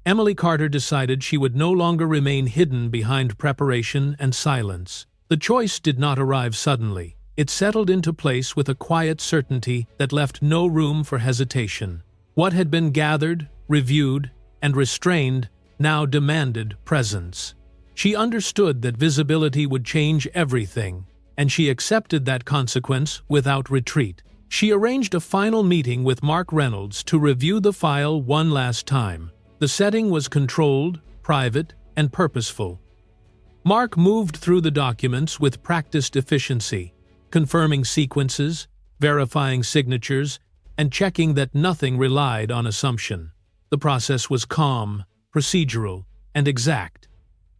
[SPEAKER 1] Emily Carter decided she would no longer remain hidden behind preparation and silence. The choice did not arrive suddenly. It settled into place with a quiet certainty that left no room for hesitation. What had been gathered, reviewed, and restrained now demanded presence. She understood that visibility would change everything, and she accepted that consequence without retreat. She arranged a final meeting with Mark Reynolds to review the file one last time. The setting was controlled, private, and purposeful. Mark moved through the documents with practiced efficiency, confirming sequences, verifying signatures, and checking that nothing relied on assumption. The process was calm, procedural, and exact.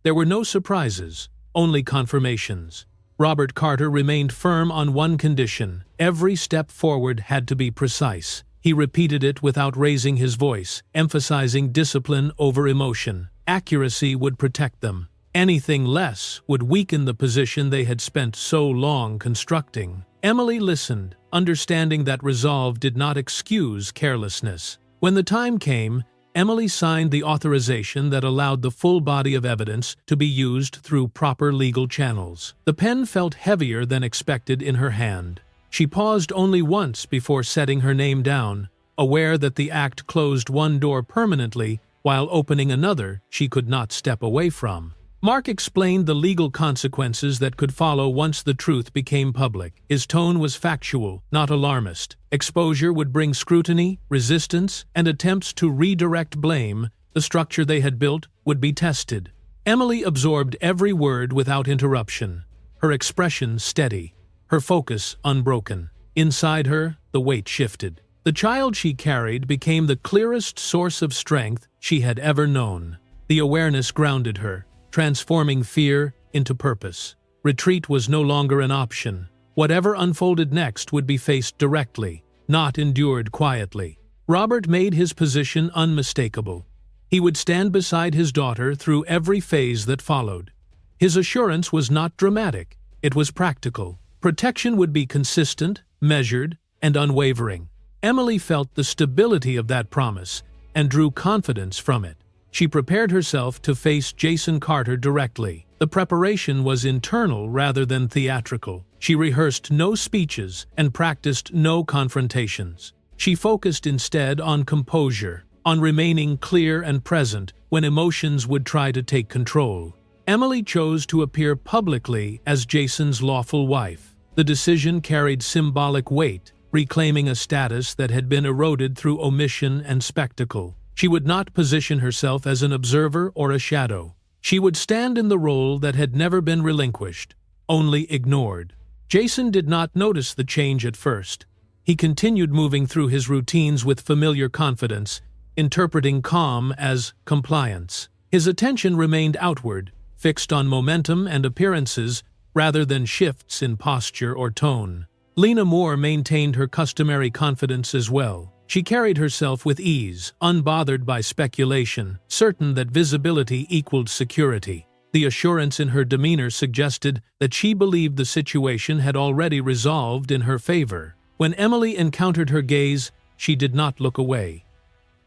[SPEAKER 1] There were no surprises, only confirmations. Robert Carter remained firm on one condition: every step forward had to be precise. He repeated it without raising his voice, emphasizing discipline over emotion. Accuracy would protect them. Anything less would weaken the position they had spent so long constructing. Emily listened, understanding that resolve did not excuse carelessness. When the time came, Emily signed the authorization that allowed the full body of evidence to be used through proper legal channels. The pen felt heavier than expected in her hand. She paused only once before setting her name down, aware that the act closed one door permanently while opening another she could not step away from. Mark explained the legal consequences that could follow once the truth became public. His tone was factual, not alarmist. Exposure would bring scrutiny, resistance, and attempts to redirect blame. The structure they had built would be tested. Emily absorbed every word without interruption, her expression steady, her focus unbroken. Inside her, the weight shifted. The child she carried became the clearest source of strength she had ever known. The awareness grounded her, transforming fear into purpose. Retreat was no longer an option. Whatever unfolded next would be faced directly, not endured quietly. Robert made his position unmistakable. He would stand beside his daughter through every phase that followed. His assurance was not dramatic, it was practical. Protection would be consistent, measured, and unwavering. Emily felt the stability of that promise and drew confidence from it. She prepared herself to face Jason Carter directly. The preparation was internal rather than theatrical. She rehearsed no speeches and practiced no confrontations. She focused instead on composure, on remaining clear and present when emotions would try to take control. Emily chose to appear publicly as Jason's lawful wife. The decision carried symbolic weight, reclaiming a status that had been eroded through omission and spectacle. She would not position herself as an observer or a shadow. She would stand in the role that had never been relinquished, only ignored. Jason did not notice the change at first. He continued moving through his routines with familiar confidence, interpreting calm as compliance. His attention remained outward, fixed on momentum and appearances rather than shifts in posture or tone. Lena Moore maintained her customary confidence as well. She carried herself with ease, unbothered by speculation, certain that visibility equaled security. The assurance in her demeanor suggested that she believed the situation had already resolved in her favor. When Emily encountered her gaze, she did not look away.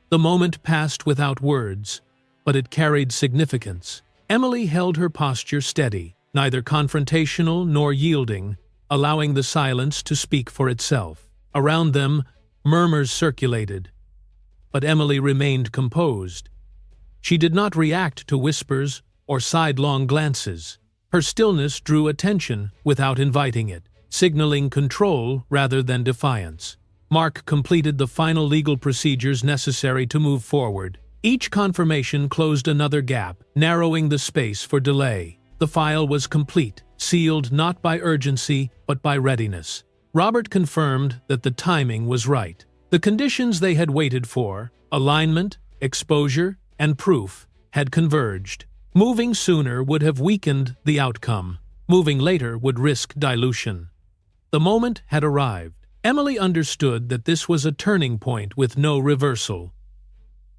[SPEAKER 1] The moment passed without words, but it carried significance. Emily held her posture steady, neither confrontational nor yielding, allowing the silence to speak for itself. Around them, murmurs circulated, but Emily remained composed. She did not react to whispers or sidelong glances. Her stillness drew attention without inviting it, signaling control rather than defiance. Mark completed the final legal procedures necessary to move forward. Each confirmation closed another gap, narrowing the space for delay. The file was complete, sealed not by urgency but by readiness. Robert confirmed that the timing was right. The conditions they had waited for, alignment, exposure, and proof, had converged. Moving sooner would have weakened the outcome. Moving later would risk dilution. The moment had arrived. Emily understood that this was a turning point with no reversal.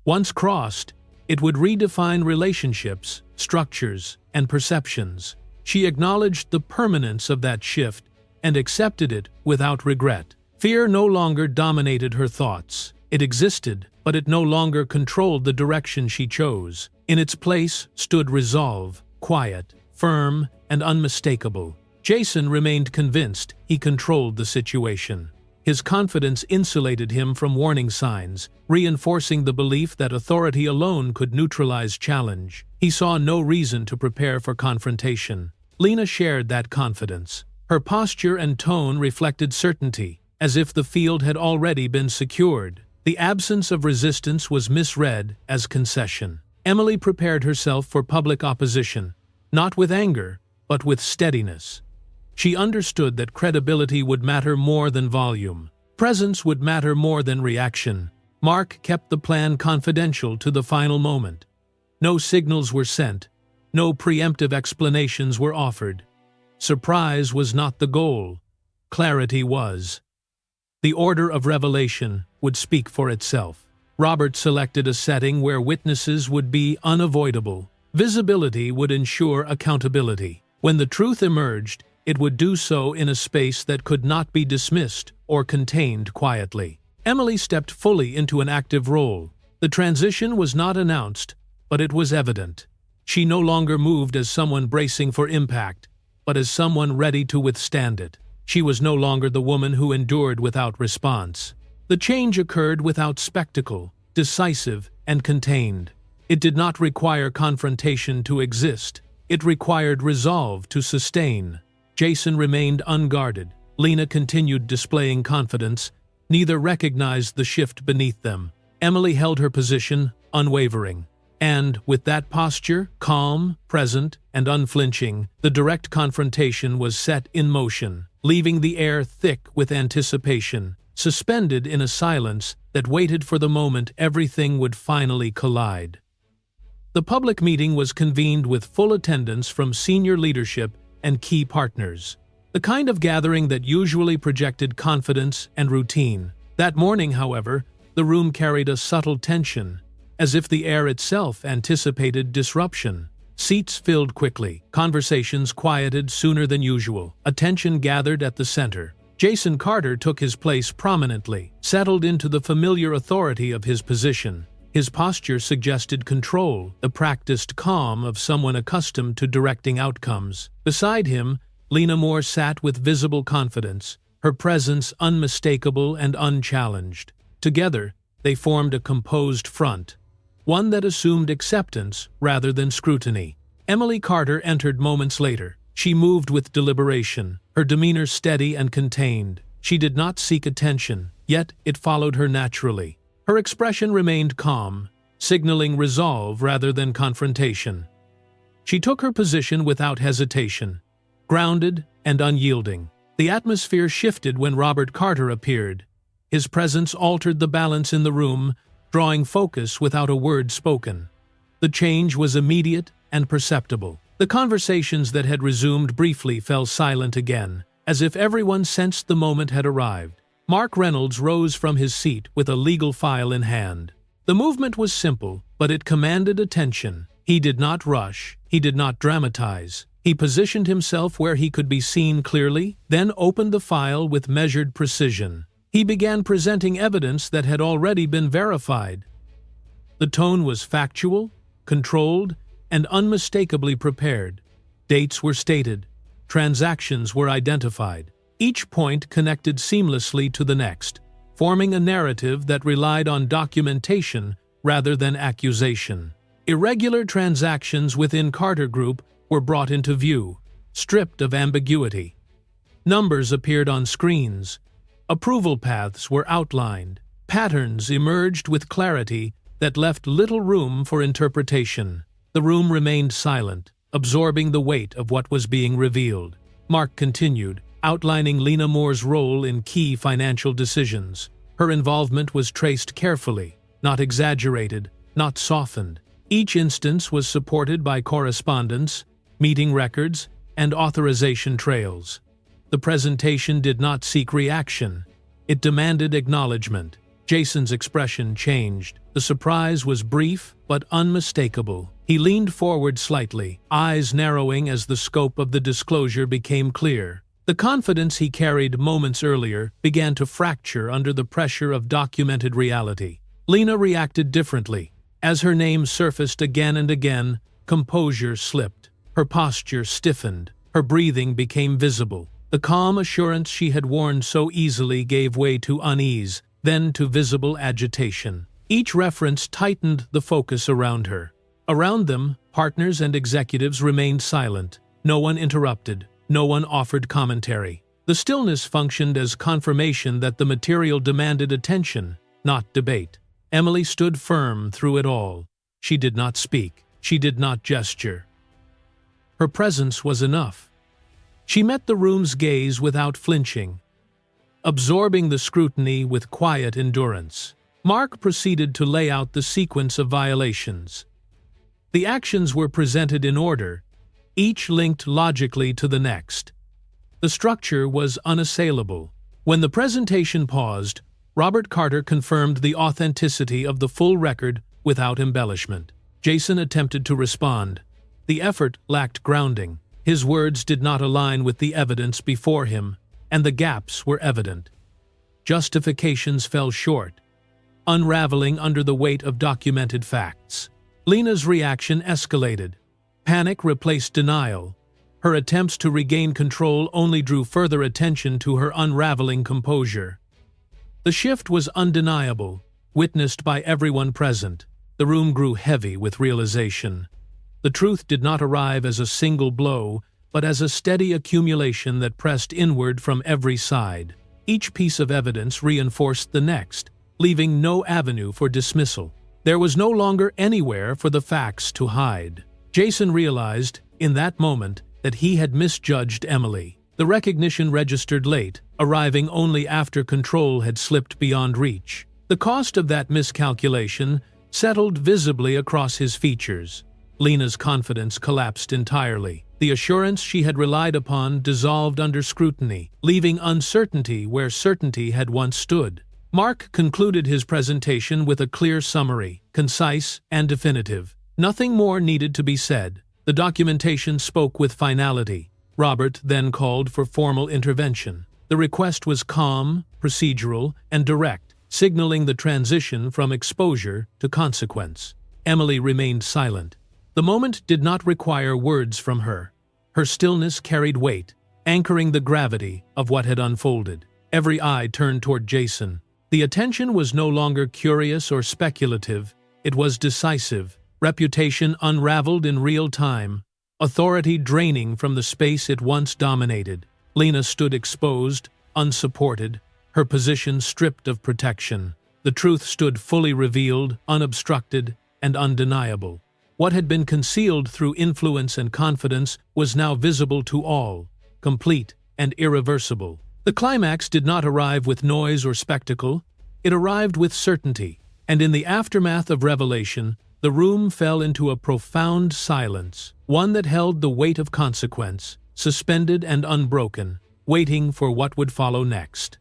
[SPEAKER 1] Once crossed, it would redefine relationships, structures, and perceptions. She acknowledged the permanence of that shift and accepted it without regret. Fear no longer dominated her thoughts. It existed, but it no longer controlled the direction she chose. In its place stood resolve, quiet, firm, and unmistakable. Jason remained convinced he controlled the situation. His confidence insulated him from warning signs, reinforcing the belief that authority alone could neutralize challenge. He saw no reason to prepare for confrontation. Lena shared that confidence. Her posture and tone reflected certainty, as if the field had already been secured. The absence of resistance was misread as concession. Emily prepared herself for public opposition, not with anger, but with steadiness. She understood that credibility would matter more than volume. Presence would matter more than reaction. Mark kept the plan confidential to the final moment. No signals were sent. No preemptive explanations were offered. Surprise was not the goal. Clarity was. The order of revelation would speak for itself. Robert selected a setting where witnesses would be unavoidable. Visibility would ensure accountability. When the truth emerged, it would do so in a space that could not be dismissed or contained quietly. Emily stepped fully into an active role. The transition was not announced, but it was evident. She no longer moved as someone bracing for impact, but as someone ready to withstand it. She was no longer the woman who endured without response. The change occurred without spectacle, decisive and contained. It did not require confrontation to exist. It required resolve to sustain. Jason remained unguarded. Lena continued displaying confidence. Neither recognized the shift beneath them. Emily held her position, unwavering. And, with that posture, calm, present, and unflinching, the direct confrontation was set in motion, leaving the air thick with anticipation, suspended in a silence that waited for the moment everything would finally collide. The public meeting was convened with full attendance from senior leadership and key partners, the kind of gathering that usually projected confidence and routine. That morning, however, the room carried a subtle tension, as if the air itself anticipated disruption. Seats filled quickly, conversations quieted sooner than usual, attention gathered at the center. Jason Carter took his place prominently, settled into the familiar authority of his position. His posture suggested control, the practiced calm of someone accustomed to directing outcomes. Beside him, Lena Moore sat with visible confidence, her presence unmistakable and unchallenged. Together, they formed a composed front, one that assumed acceptance rather than scrutiny. Emily Carter entered moments later. She moved with deliberation, her demeanor steady and contained. She did not seek attention, yet it followed her naturally. Her expression remained calm, signaling resolve rather than confrontation. She took her position without hesitation, grounded and unyielding. The atmosphere shifted when Robert Carter appeared. His presence altered the balance in the room, drawing focus without a word spoken. The change was immediate and perceptible. The conversations that had resumed briefly fell silent again, as if everyone sensed the moment had arrived. Mark Reynolds rose from his seat with a legal file in hand. The movement was simple, but it commanded attention. He did not rush. He did not dramatize. He positioned himself where he could be seen clearly, then opened the file with measured precision. He began presenting evidence that had already been verified. The tone was factual, controlled, and unmistakably prepared. Dates were stated. Transactions were identified. Each point connected seamlessly to the next, forming a narrative that relied on documentation rather than accusation. Irregular transactions within Carter Group were brought into view, stripped of ambiguity. Numbers appeared on screens. Approval paths were outlined. Patterns emerged with clarity that left little room for interpretation. The room remained silent, absorbing the weight of what was being revealed. Mark continued, outlining Lena Moore's role in key financial decisions. Her involvement was traced carefully, not exaggerated, not softened. Each instance was supported by correspondence, meeting records, and authorization trails. The presentation did not seek reaction. It demanded acknowledgement. Jason's expression changed. The surprise was brief but unmistakable. He leaned forward slightly, eyes narrowing as the scope of the disclosure became clear. The confidence he carried moments earlier began to fracture under the pressure of documented reality. Lena reacted differently. As her name surfaced again and again, composure slipped. Her posture stiffened. Her breathing became visible. The calm assurance she had worn so easily gave way to unease, then to visible agitation. Each reference tightened the focus around her. Around them, partners and executives remained silent. No one interrupted. No one offered commentary. The stillness functioned as confirmation that the material demanded attention, not debate. Emily stood firm through it all. She did not speak. She did not gesture. Her presence was enough. She met the room's gaze without flinching, absorbing the scrutiny with quiet endurance. Mark proceeded to lay out the sequence of violations. The actions were presented in order, each linked logically to the next. The structure was unassailable. When the presentation paused, Robert Carter confirmed the authenticity of the full record without embellishment. Jason attempted to respond. The effort lacked grounding. His words did not align with the evidence before him, and the gaps were evident. Justifications fell short, unraveling under the weight of documented facts. Lena's reaction escalated. Panic replaced denial. Her attempts to regain control only drew further attention to her unraveling composure. The shift was undeniable, witnessed by everyone present. The room grew heavy with realization. The truth did not arrive as a single blow, but as a steady accumulation that pressed inward from every side. Each piece of evidence reinforced the next, leaving no avenue for dismissal. There was no longer anywhere for the facts to hide. Jason realized, in that moment, that he had misjudged Emily. The recognition registered late, arriving only after control had slipped beyond reach. The cost of that miscalculation settled visibly across his features. Lena's confidence collapsed entirely. The assurance she had relied upon dissolved under scrutiny, leaving uncertainty where certainty had once stood. Mark concluded his presentation with a clear summary, concise and definitive. Nothing more needed to be said. The documentation spoke with finality. Robert then called for formal intervention. The request was calm, procedural, and direct, signaling the transition from exposure to consequence. Emily remained silent. The moment did not require words from her. Her stillness carried weight, anchoring the gravity of what had unfolded. Every eye turned toward Jason. The attention was no longer curious or speculative. It was decisive. Reputation unraveled in real time. Authority draining from the space it once dominated. Lena stood exposed, unsupported, her position stripped of protection. The truth stood fully revealed, unobstructed, and undeniable. What had been concealed through influence and confidence was now visible to all, complete and irreversible. The climax did not arrive with noise or spectacle. It arrived with certainty, and in the aftermath of revelation, the room fell into a profound silence, one that held the weight of consequence, suspended and unbroken, waiting for what would follow next.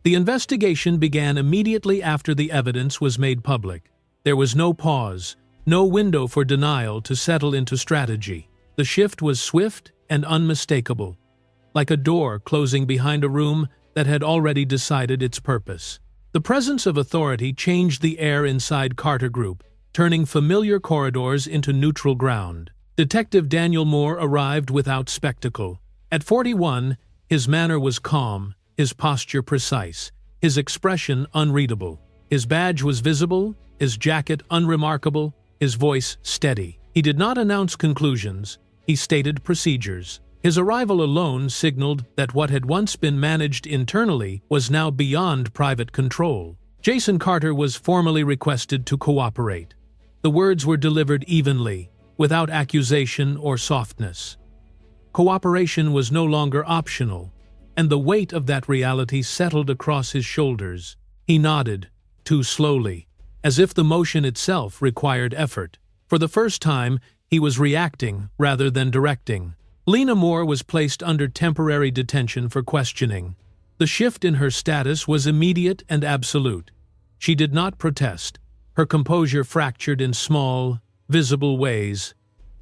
[SPEAKER 1] The investigation began immediately after the evidence was made public. There was no pause, no window for denial to settle into strategy. The shift was swift and unmistakable, like a door closing behind a room that had already decided its purpose. The presence of authority changed the air inside Carter Group, turning familiar corridors into neutral ground. Detective Daniel Moore arrived without spectacle. At 41, his manner was calm, his posture precise, his expression unreadable. His badge was visible, his jacket unremarkable, his voice steady. He did not announce conclusions, he stated procedures. His arrival alone signaled that what had once been managed internally was now beyond private control. Jason Carter was formally requested to cooperate. The words were delivered evenly, without accusation or softness. Cooperation was no longer optional, and the weight of that reality settled across his shoulders. He nodded, too slowly, as if the motion itself required effort. For the first time, he was reacting rather than directing. Lena Moore was placed under temporary detention for questioning. The shift in her status was immediate and absolute. She did not protest. Her composure fractured in small, visible ways,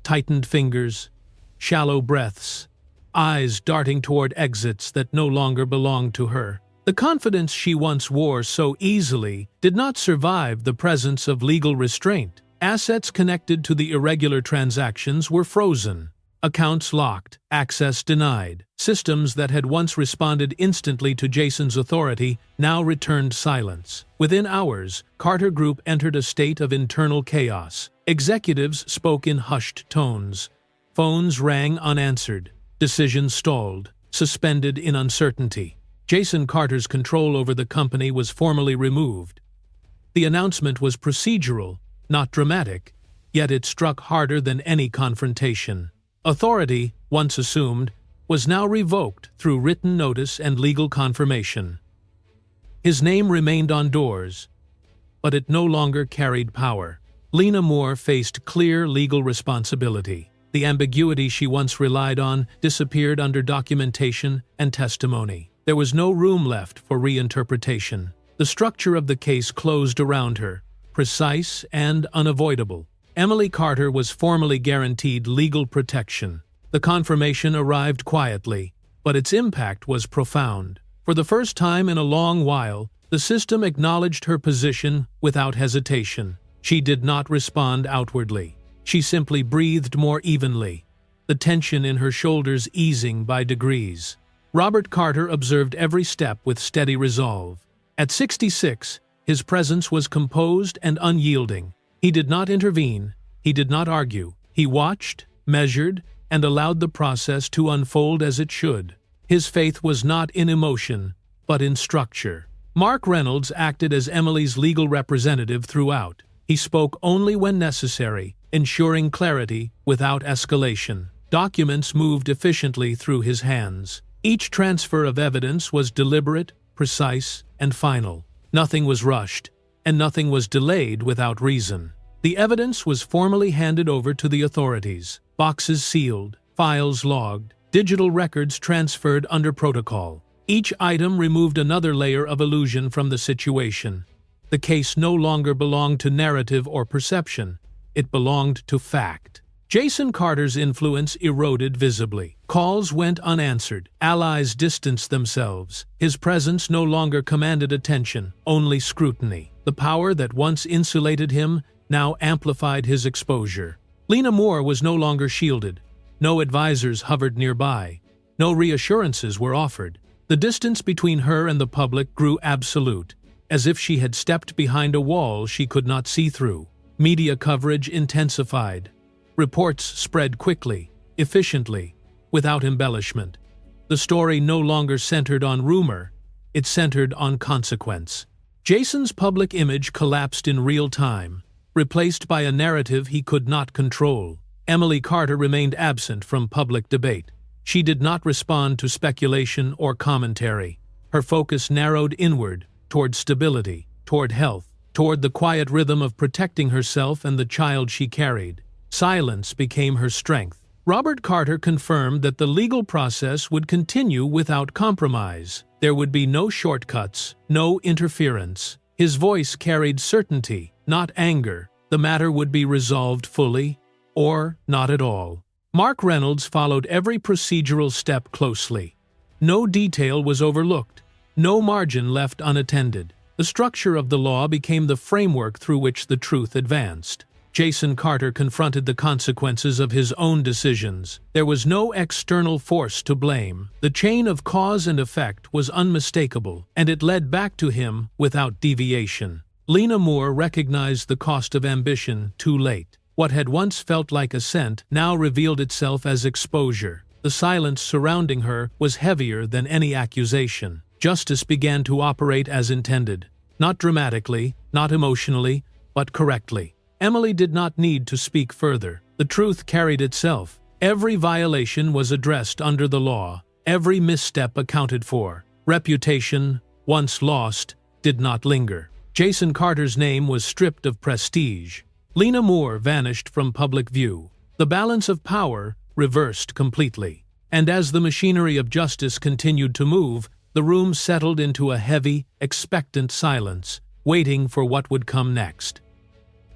[SPEAKER 1] tightened fingers, shallow breaths, eyes darting toward exits that no longer belonged to her. The confidence she once wore so easily did not survive the presence of legal restraint. Assets connected to the irregular transactions were frozen, accounts locked, access denied. Systems that had once responded instantly to Jason's authority now returned silence. Within hours, Carter Group entered a state of internal chaos. Executives spoke in hushed tones. Phones rang unanswered. Decisions stalled, suspended in uncertainty. Jason Carter's control over the company was formally removed. The announcement was procedural, not dramatic, yet it struck harder than any confrontation. Authority, once assumed, was now revoked through written notice and legal confirmation. His name remained on doors, but it no longer carried power. Lena Moore faced clear legal responsibility. The ambiguity she once relied on disappeared under documentation and testimony. There was no room left for reinterpretation. The structure of the case closed around her, precise and unavoidable. Emily Carter was formally guaranteed legal protection. The confirmation arrived quietly, but its impact was profound. For the first time in a long while, the system acknowledged her position without hesitation. She did not respond outwardly. She simply breathed more evenly, the tension in her shoulders easing by degrees. Robert Carter observed every step with steady resolve. At 66, his presence was composed and unyielding. He did not intervene, he did not argue. He watched, measured, and allowed the process to unfold as it should. His faith was not in emotion, but in structure. Mark Reynolds acted as Emily's legal representative throughout. He spoke only when necessary, ensuring clarity without escalation. Documents moved efficiently through his hands. Each transfer of evidence was deliberate, precise, and final. Nothing was rushed, and nothing was delayed without reason. The evidence was formally handed over to the authorities. Boxes sealed, files logged, digital records transferred under protocol. Each item removed another layer of illusion from the situation. The case no longer belonged to narrative or perception. It belonged to fact. Jason Carter's influence eroded visibly. Calls went unanswered. Allies distanced themselves. His presence no longer commanded attention, only scrutiny. The power that once insulated him now amplified his exposure. Lena Moore was no longer shielded. No advisors hovered nearby. No reassurances were offered. The distance between her and the public grew absolute, as if she had stepped behind a wall she could not see through. Media coverage intensified. Reports spread quickly, efficiently, without embellishment. The story no longer centered on rumor, it centered on consequence. Jason's public image collapsed in real time, replaced by a narrative he could not control. Emily Carter remained absent from public debate. She did not respond to speculation or commentary. Her focus narrowed inward, toward stability, toward health, toward the quiet rhythm of protecting herself and the child she carried. Silence became her strength. Robert Carter confirmed that the legal process would continue without compromise. There would be no shortcuts, no interference. His voice carried certainty, not anger. The matter would be resolved fully, or not at all. Mark Reynolds followed every procedural step closely. No detail was overlooked, no margin left unattended. The structure of the law became the framework through which the truth advanced. Jason Carter confronted the consequences of his own decisions. There was no external force to blame. The chain of cause and effect was unmistakable, and it led back to him without deviation. Lena Moore recognized the cost of ambition too late. What had once felt like assent now revealed itself as exposure. The silence surrounding her was heavier than any accusation. Justice began to operate as intended. Not dramatically, not emotionally, but correctly. Emily did not need to speak further. The truth carried itself. Every violation was addressed under the law. Every misstep accounted for. Reputation, once lost, did not linger. Jason Carter's name was stripped of prestige. Lena Moore vanished from public view. The balance of power reversed completely. And as the machinery of justice continued to move, the room settled into a heavy, expectant silence, waiting for what would come next.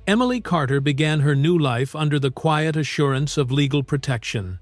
[SPEAKER 1] Emily Carter began her new life under the quiet assurance of legal protection.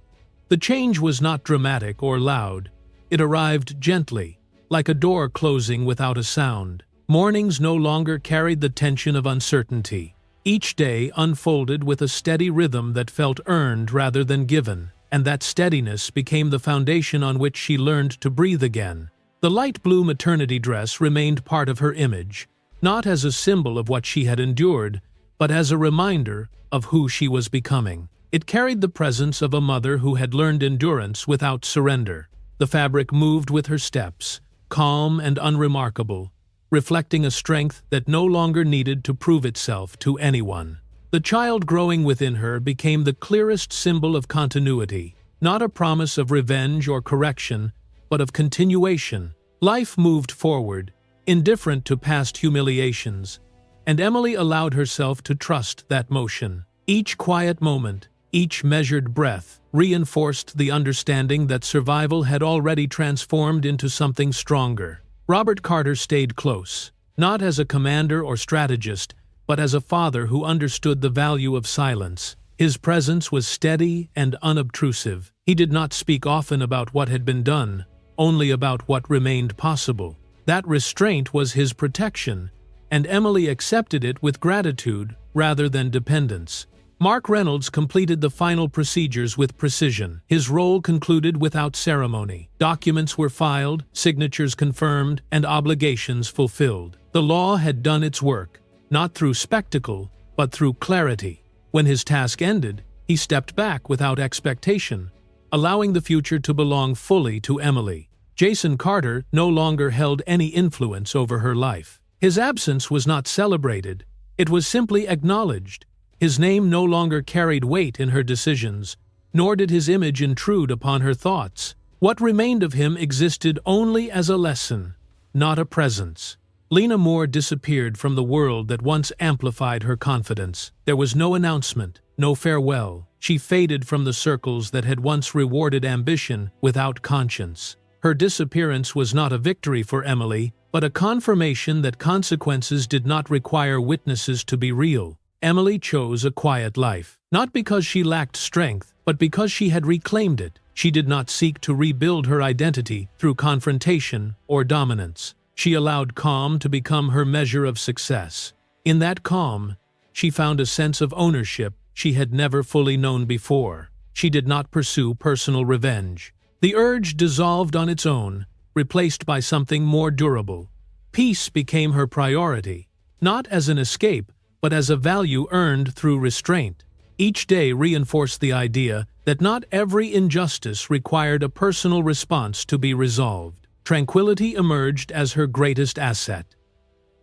[SPEAKER 1] The change was not dramatic or loud. It arrived gently, like a door closing without a sound. Mornings no longer carried the tension of uncertainty. Each day unfolded with a steady rhythm that felt earned rather than given, and that steadiness became the foundation on which she learned to breathe again. The light blue maternity dress remained part of her image, not as a symbol of what she had endured, but as a reminder of who she was becoming. It carried the presence of a mother who had learned endurance without surrender. The fabric moved with her steps, calm and unremarkable, reflecting a strength that no longer needed to prove itself to anyone. The child growing within her became the clearest symbol of continuity, not a promise of revenge or correction, but of continuation. Life moved forward, indifferent to past humiliations, and Emily allowed herself to trust that motion. Each quiet moment, each measured breath, reinforced the understanding that survival had already transformed into something stronger. Robert Carter stayed close, not as a commander or strategist, but as a father who understood the value of silence. His presence was steady and unobtrusive. He did not speak often about what had been done, only about what remained possible. That restraint was his protection, and Emily accepted it with gratitude rather than dependence. Mark Reynolds completed the final procedures with precision. His role concluded without ceremony. Documents were filed, signatures confirmed, and obligations fulfilled. The law had done its work, not through spectacle, but through clarity. When his task ended, he stepped back without expectation, allowing the future to belong fully to Emily. Jason Carter no longer held any influence over her life. His absence was not celebrated, it was simply acknowledged. His name no longer carried weight in her decisions, nor did his image intrude upon her thoughts. What remained of him existed only as a lesson, not a presence. Lena Moore disappeared from the world that once amplified her confidence. There was no announcement, no farewell. She faded from the circles that had once rewarded ambition without conscience. Her disappearance was not a victory for Emily, but a confirmation that consequences did not require witnesses to be real. Emily chose a quiet life, not because she lacked strength, but because she had reclaimed it. She did not seek to rebuild her identity through confrontation or dominance. She allowed calm to become her measure of success. In that calm, she found a sense of ownership she had never fully known before. She did not pursue personal revenge. The urge dissolved on its own, replaced by something more durable. Peace became her priority, not as an escape, but as a value earned through restraint. Each day reinforced the idea that not every injustice required a personal response to be resolved. Tranquility emerged as her greatest asset.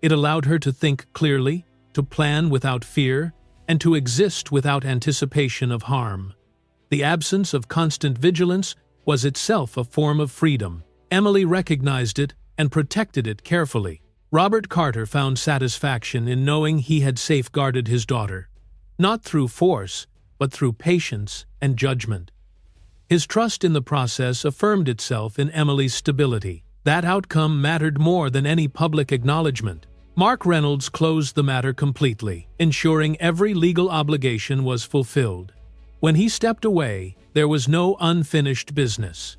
[SPEAKER 1] It allowed her to think clearly, to plan without fear, and to exist without anticipation of harm. The absence of constant vigilance was itself a form of freedom. Emily recognized it and protected it carefully. Robert Carter found satisfaction in knowing he had safeguarded his daughter, not through force, but through patience and judgment. His trust in the process affirmed itself in Emily's stability. That outcome mattered more than any public acknowledgement. Mark Reynolds closed the matter completely, ensuring every legal obligation was fulfilled. When he stepped away, there was no unfinished business.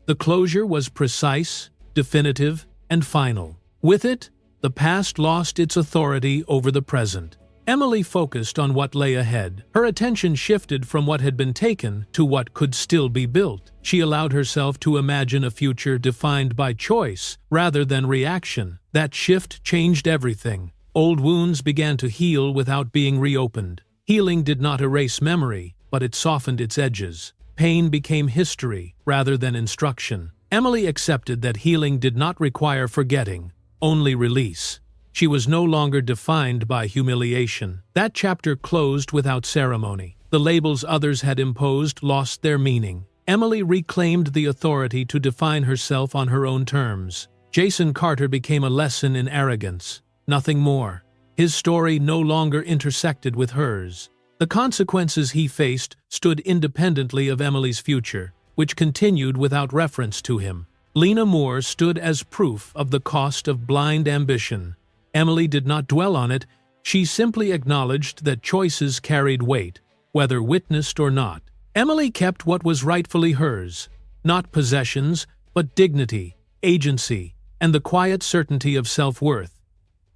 [SPEAKER 1] The closure was precise, definitive, and final. With it, the past lost its authority over the present. Emily focused on what lay ahead. Her attention shifted from what had been taken to what could still be built. She allowed herself to imagine a future defined by choice rather than reaction. That shift changed everything. Old wounds began to heal without being reopened. Healing did not erase memory, but it softened its edges. Pain became history rather than instruction. Emily accepted that healing did not require forgetting, only release. She was no longer defined by humiliation. That chapter closed without ceremony. The labels others had imposed lost their meaning. Emily reclaimed the authority to define herself on her own terms. Jason Carter became a lesson in arrogance, nothing more. His story no longer intersected with hers. The consequences he faced stood independently of Emily's future, which continued without reference to him. Lena Moore stood as proof of the cost of blind ambition. Emily did not dwell on it, she simply acknowledged that choices carried weight, whether witnessed or not. Emily kept what was rightfully hers, not possessions, but dignity, agency, and the quiet certainty of self-worth.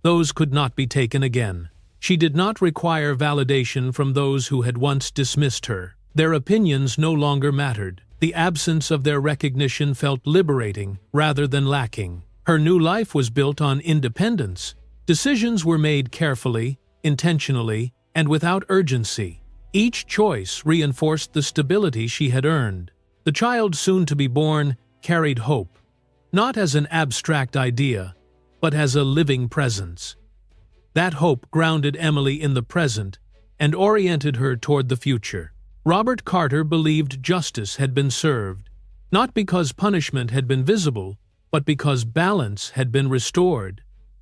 [SPEAKER 1] Those could not be taken again. She did not require validation from those who had once dismissed her. Their opinions no longer mattered. The absence of their recognition felt liberating rather than lacking. Her new life was built on independence. Decisions were made carefully, intentionally, and without urgency. Each choice reinforced the stability she had earned. The child soon to be born carried hope, not as an abstract idea, but as a living presence. That hope grounded Emily in the present and oriented her toward the future. Robert Carter believed justice had been served, not because punishment had been visible, but because balance had been restored.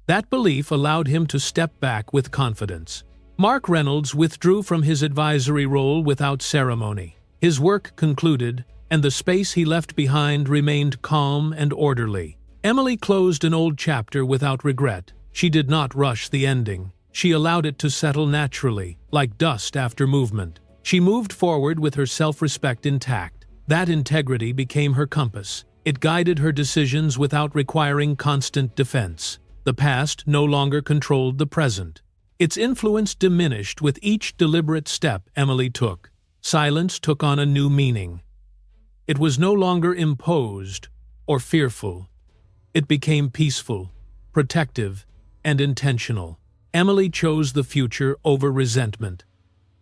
[SPEAKER 1] That belief allowed him to step back with confidence. Mark Reynolds withdrew from his advisory role without ceremony. His work concluded, and the space he left behind remained calm and orderly. Emily closed an old chapter without regret. She did not rush the ending. She allowed it to settle naturally, like dust after movement. She moved forward with her self-respect intact. That integrity became her compass. It guided her decisions without requiring constant defense. The past no longer controlled the present. Its influence diminished with each deliberate step Emily took. Silence took on a new meaning. It was no longer imposed or fearful. It became peaceful, protective, and intentional. Emily chose the future over resentment.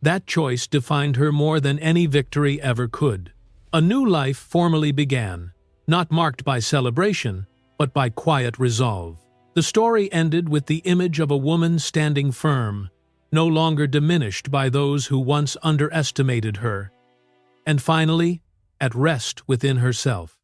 [SPEAKER 1] That choice defined her more than any victory ever could. A new life formally began, not marked by celebration, but by quiet resolve. The story ended with the image of a woman standing firm, no longer diminished by those who once underestimated her, and finally, at rest within herself.